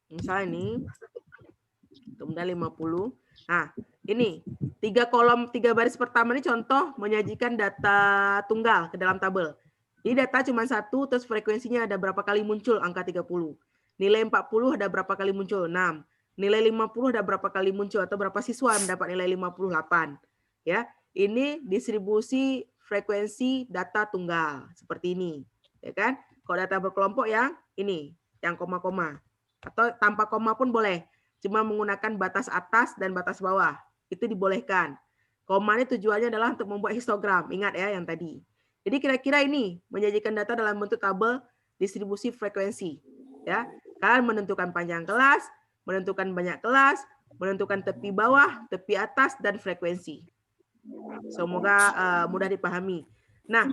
Speaker 1: misalnya ini, kemudian 50. Nah, ini 3 kolom 3 baris pertama ini contoh menyajikan data tunggal ke dalam tabel. Jadi data cuma satu, terus frekuensinya ada berapa kali muncul angka 30. Nilai 40 ada berapa kali muncul? 6. Nilai 50 ada berapa kali muncul atau berapa siswa mendapat nilai 58. Ya, ini distribusi frekuensi data tunggal seperti ini, ya kan? Kalau data berkelompok yang ini, yang koma-koma atau tanpa koma pun boleh. Cuma menggunakan batas atas dan batas bawah. Itu dibolehkan. Koma ini tujuannya adalah untuk membuat histogram. Ingat ya yang tadi. Jadi kira-kira ini menyajikan data dalam bentuk tabel distribusi frekuensi. Ya, kalian menentukan panjang kelas, menentukan banyak kelas, menentukan tepi bawah, tepi atas, dan frekuensi. Semoga mudah dipahami. Nah,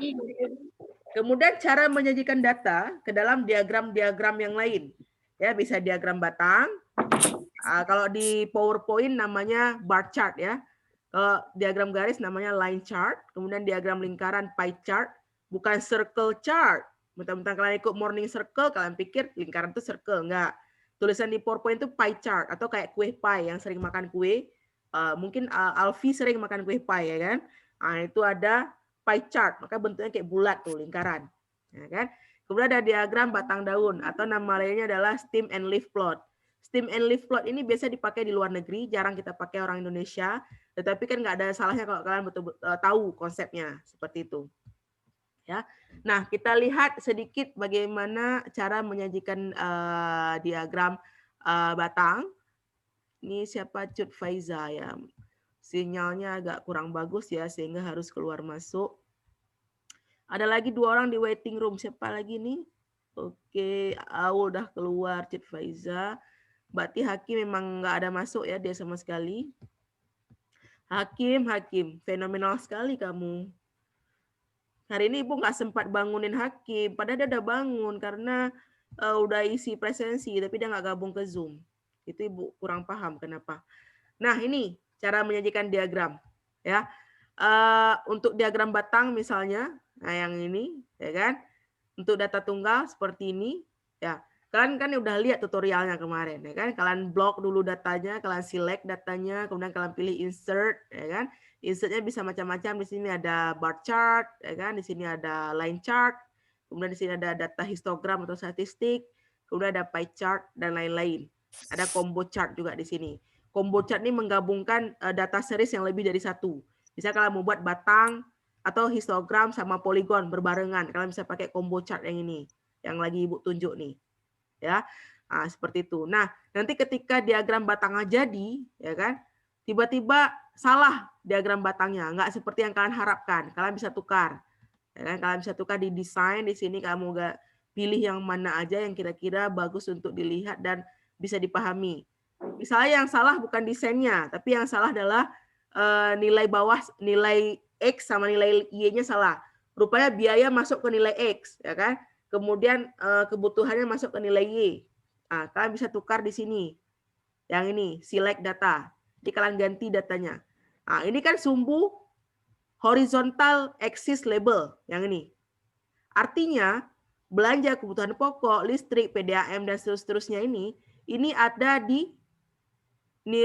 Speaker 1: kemudian cara menyajikan data ke dalam diagram-diagram yang lain. Ya, bisa diagram batang. Kalau di PowerPoint namanya bar chart ya. Kalau diagram garis namanya line chart, kemudian diagram lingkaran pie chart, bukan circle chart. Mentang-mentang kalian ikut morning circle, kalian pikir lingkaran itu circle, enggak. Tulisan di PowerPoint itu pie chart atau kayak kue pie yang sering makan kue. Mungkin Alfi sering makan kue pie ya kan. Nah, itu ada pie chart, maka bentuknya kayak bulat tuh lingkaran. Ya kan? Kemudian ada diagram batang daun atau nama lainnya adalah stem and leaf plot. Stem and leaf plot ini biasa dipakai di luar negeri, jarang kita pakai orang Indonesia. Tetapi kan nggak ada salahnya kalau kalian betul-betul tahu konsepnya seperti itu. Ya. Nah, kita lihat sedikit bagaimana cara menyajikan diagram batang. Ini siapa? Cut Faiza ya. Sinyalnya agak kurang bagus ya, sehingga harus keluar masuk. Ada lagi 2 orang di waiting room. Siapa lagi nih? Oke, udah keluar Cut Faiza. Berarti Hakim memang nggak ada masuk ya dia sama sekali. Hakim, fenomenal sekali kamu. Hari ini Ibu nggak sempat bangunin Hakim, padahal dia udah bangun karena udah isi presensi, tapi dia nggak gabung ke Zoom. Itu Ibu kurang paham kenapa. Nah ini cara menyajikan diagram, ya. Untuk diagram batang misalnya, nah yang ini, ya kan. Untuk data tunggal seperti ini, ya. Kalian kan udah lihat tutorialnya kemarin, ya kan? Kalian blok dulu datanya, kalian select datanya, kemudian kalian pilih insert, ya kan? Insertnya bisa macam-macam. Di sini ada bar chart, ya kan? Di sini ada line chart, kemudian di sini ada data histogram atau statistik. kemudian ada pie chart dan lain-lain. Ada combo chart juga di sini. Combo chart ini menggabungkan data series yang lebih dari satu. Bisa kalian membuat batang atau histogram sama poligon berbarengan. Kalian bisa pakai combo chart yang ini, yang lagi Ibu tunjuk nih. Ya, nah, seperti itu. Nah, nanti ketika diagram batangnya jadi, ya kan, tiba-tiba salah diagram batangnya, nggak seperti yang kalian harapkan. Kalian bisa tukar. Ya kan? Kalian bisa tukar di desain di sini, kamu nggak pilih yang mana aja yang kira-kira bagus untuk dilihat dan bisa dipahami. Misalnya yang salah bukan desainnya, tapi yang salah adalah nilai bawah, nilai X sama nilai Y-nya salah. Rupanya biaya masuk ke nilai X, ya kan? Kemudian kebutuhannya masuk ke nilai Y. Nah, kalian bisa tukar di sini. Yang ini, select data. Jadi kalian ganti datanya. Nah, ini kan sumbu horizontal axis label yang ini. Artinya belanja kebutuhan pokok, listrik, PDAM dan seterusnya ini ada di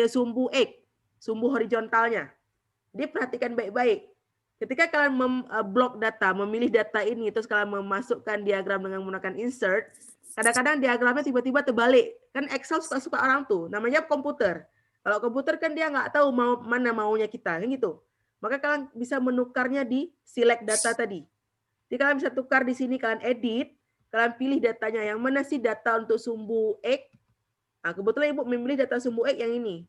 Speaker 1: sumbu X, sumbu horizontalnya. Jadi perhatikan baik-baik. Ketika kalian memblok data, memilih data ini, terus kalian memasukkan diagram dengan menggunakan insert, kadang-kadang diagramnya tiba-tiba terbalik. Kan Excel suka-suka orang tuh, namanya komputer. Kalau komputer kan dia nggak tahu mana maunya kita, kan gitu. Maka kalian bisa menukarnya di select data tadi. Jadi kalian bisa tukar di sini, kalian edit, kalian pilih datanya. Yang mana sih data untuk sumbu X? Nah, kebetulan Ibu memilih data sumbu X yang ini.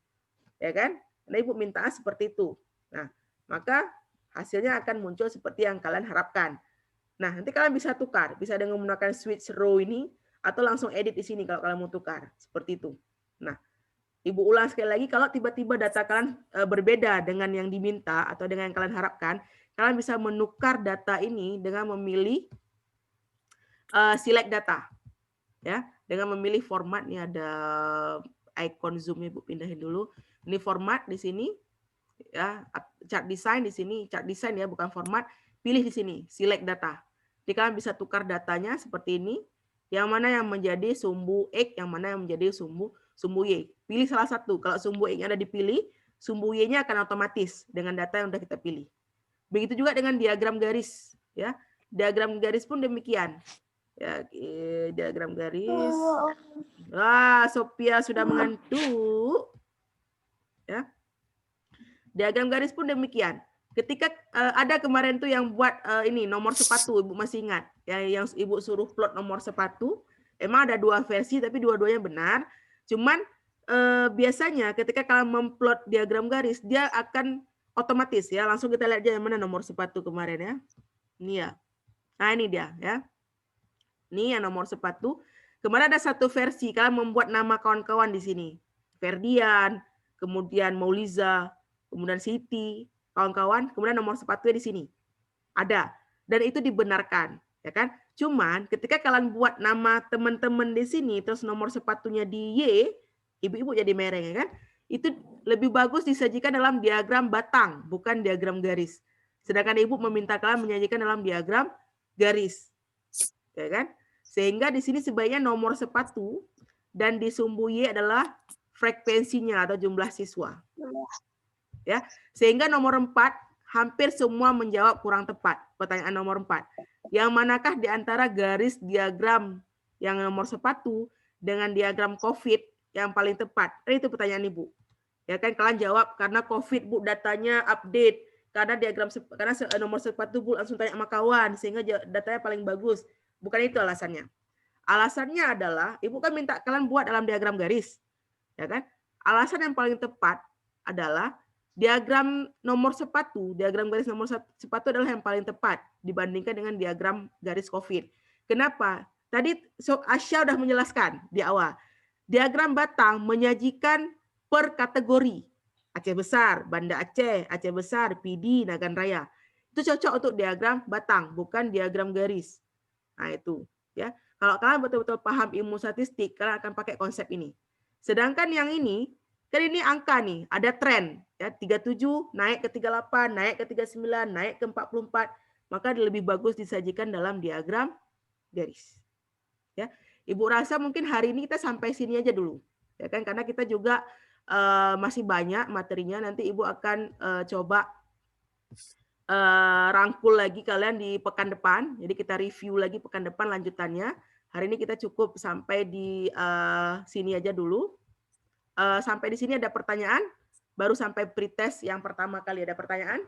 Speaker 1: Ya kan? Karena Ibu minta seperti itu. Nah, maka hasilnya akan muncul seperti yang kalian harapkan. Nah, nanti kalian bisa tukar. Bisa dengan menggunakan switch row ini, atau langsung edit di sini kalau kalian mau tukar. Seperti itu. Nah, Ibu ulang sekali lagi, kalau tiba-tiba data kalian berbeda dengan yang diminta atau dengan yang kalian harapkan, kalian bisa menukar data ini dengan memilih select data. Ya, dengan memilih format. Ini ada icon zoom, Ibu pindahin dulu. Ini format di sini. Ya, chart design di sini, chart design ya, bukan format. Pilih di sini, select data. Jadi kalian bisa tukar datanya seperti ini. Yang mana yang menjadi sumbu X, yang mana yang menjadi sumbu Y. Pilih salah satu. Kalau sumbu X-nya ada dipilih, sumbu Y-nya akan otomatis dengan data yang sudah kita pilih. Begitu juga dengan diagram garis. Ya, diagram garis pun demikian. Ya, diagram garis. Wah, Sophia sudah mengantuk. Ya, diagram garis pun demikian. Ketika ada kemarin tuh yang buat ini nomor sepatu, Ibu masih ingat ya, yang Ibu suruh plot nomor sepatu. Emang ada dua versi, tapi dua-duanya benar. Cuman biasanya ketika kalian memplot diagram garis, dia akan otomatis ya. Langsung kita lihat aja yang mana nomor sepatu kemarin ya. Ini ya. Nah ini dia ya. Ini yang nomor sepatu. Kemarin ada satu versi, kalian membuat nama kawan-kawan di sini. Ferdian, kemudian Mauliza, kemudian Siti, kawan-kawan, kemudian nomor sepatunya di sini. Ada. Dan itu dibenarkan, ya kan? Cuman ketika kalian buat nama teman-teman di sini terus nomor sepatunya di Y, ibu-ibu jadi mereng ya kan? Itu lebih bagus disajikan dalam diagram batang, bukan diagram garis. Sedangkan ibu meminta kalian menyajikan dalam diagram garis. Ya kan? Sehingga di sini sebaiknya nomor sepatu dan di sumbu Y adalah frekuensinya atau jumlah siswa. Ya, sehingga nomor 4 hampir semua menjawab kurang tepat. Pertanyaan nomor 4. Yang manakah di antara garis diagram yang nomor sepatu dengan diagram COVID yang paling tepat? Itu pertanyaan Ibu. Ya kan kalian jawab karena COVID Bu datanya update, karena diagram karena nomor sepatu Bu langsung tanya sama kawan sehingga datanya paling bagus. Bukan itu alasannya. Alasannya adalah Ibu kan minta kalian buat dalam diagram garis. Ya kan? Alasan yang paling tepat adalah diagram nomor sepatu, diagram garis nomor sepatu adalah yang paling tepat dibandingkan dengan diagram garis COVID. Kenapa? Tadi Asya sudah menjelaskan di awal. Diagram batang menyajikan per kategori. Aceh Besar, Banda Aceh, Aceh Besar, PD, Nagan Raya. Itu cocok untuk diagram batang, bukan diagram garis. Nah itu. Ya. Kalau kalian betul-betul paham ilmu statistik, kalian akan pakai konsep ini. Sedangkan yang ini, kan ini angka nih, ada tren. Ya, 37 naik ke 38, naik ke 39, naik ke 44, maka lebih bagus disajikan dalam diagram garis. Ya, Ibu rasa mungkin hari ini kita sampai sini aja dulu. Ya kan karena kita juga masih banyak materinya, nanti Ibu akan coba rangkul lagi kalian di pekan depan. Jadi kita review lagi pekan depan lanjutannya. Hari ini kita cukup sampai di sini aja dulu. Sampai di sini ada pertanyaan? Baru sampai pretest yang pertama kali ada pertanyaan?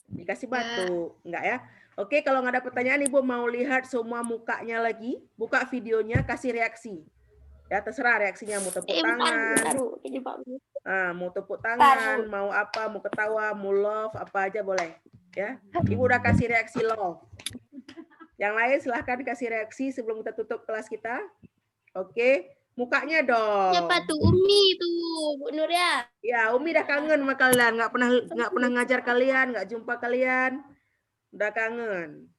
Speaker 1: Dikasih batu, enggak ya? Oke, kalau nggak ada pertanyaan, Ibu mau lihat semua mukanya lagi. Buka videonya, kasih reaksi. Ya, terserah reaksinya, mau tepuk tangan, mau tepuk tangan, mau apa, mau ketawa, mau love, apa aja boleh. Ya, Ibu udah kasih reaksi love. Yang lain silahkan kasih reaksi sebelum kita tutup kelas kita. Oke, mukanya dong.
Speaker 3: Siapa tuh? Umi tuh, Bu Nur ya.
Speaker 1: Ya, Umi udah kangen sama kalian, nggak pernah ngajar kalian, nggak jumpa kalian, udah kangen.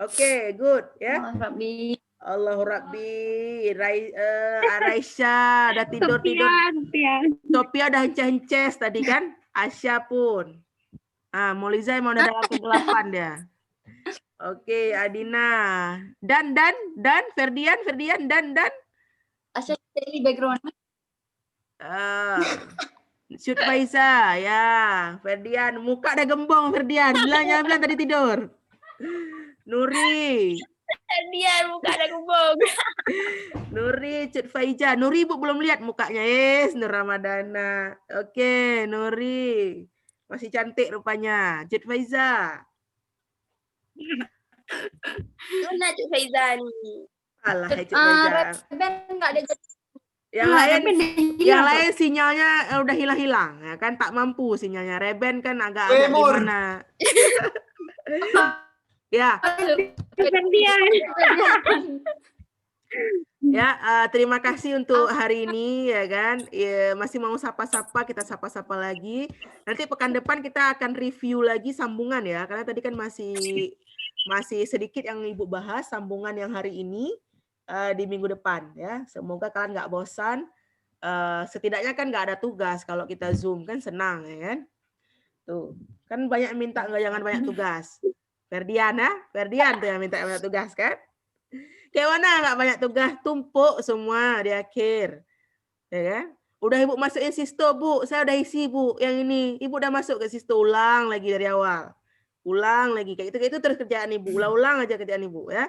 Speaker 1: Oke, good ya. Allahu Rabbi, Raisya udah tidur. Sophia udah hences tadi kan, Asya pun. Moliza mau dalam kegelapan dia. Oke, Adina. Dan Ferdian, dan.
Speaker 2: Asya dari background.
Speaker 1: Shoot Faiza, ya. Ferdian, muka udah gembong Ferdian. Bilang tadi tidur. Nuri.
Speaker 3: Ferdian, muka ada gembong.
Speaker 1: Nuri, Shoot Faiza. Nuri Ibu belum lihat mukanya. Nur Ramadana. Oke, Nuri. Masih cantik rupanya. Shoot Faiza.
Speaker 3: Mana Cuk Faiza nih?
Speaker 1: Alah, Shoot Faiza.
Speaker 2: Enggak ada
Speaker 1: Yang lain sinyalnya udah hilang-hilang, ya kan, tak mampu sinyalnya. Reben kan agak gimana. Ya. Ya, terima kasih untuk hari ini ya kan. Ya, masih mau sapa-sapa, kita sapa-sapa lagi. Nanti pekan depan kita akan review lagi sambungan ya, karena tadi kan masih sedikit yang Ibu bahas sambungan yang hari ini. Di minggu depan ya, semoga kalian nggak bosan. Setidaknya kan nggak ada tugas kalau kita Zoom kan, senang ya kan. Tuh kan banyak minta nggak, jangan banyak tugas. Ferdian tuh yang minta banyak tugas kan. Kayak mana nggak banyak tugas, tumpuk semua di akhir ya kan. Udah Ibu masukin Sisto Bu, saya udah isi Bu yang ini, Ibu udah masuk ke Sisto, ulang lagi dari awal, ulang lagi kayak itu terus kerjaan Ibu, ulang aja kerjaan Ibu ya.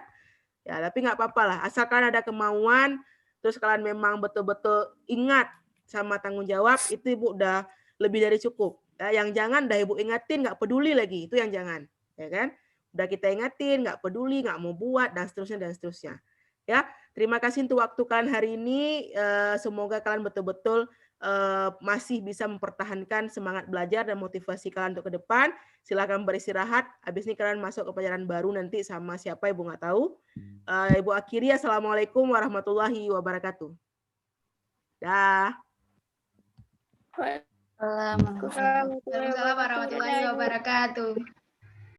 Speaker 1: Ya, tapi nggak apa-apa lah, asalkan ada kemauan, terus kalian memang betul-betul ingat sama tanggung jawab, itu Ibu udah lebih dari cukup. Ya, yang jangan dah Ibu ingatin, nggak peduli lagi, itu yang jangan, ya kan? Udah kita ingatin, nggak peduli, nggak mau buat, dan seterusnya. Ya, terima kasih untuk waktu kalian hari ini. Semoga kalian betul-betul masih bisa mempertahankan semangat belajar dan motivasi kalian untuk ke depan. Silakan beristirahat. Habis ini kalian masuk ke pelajaran baru nanti sama siapa Ibu nggak tahu. Ibu akhiri, assalamualaikum warahmatullahi wabarakatuh. Dah.
Speaker 9: Waalaikumsalam warahmatullahi wabarakatuh.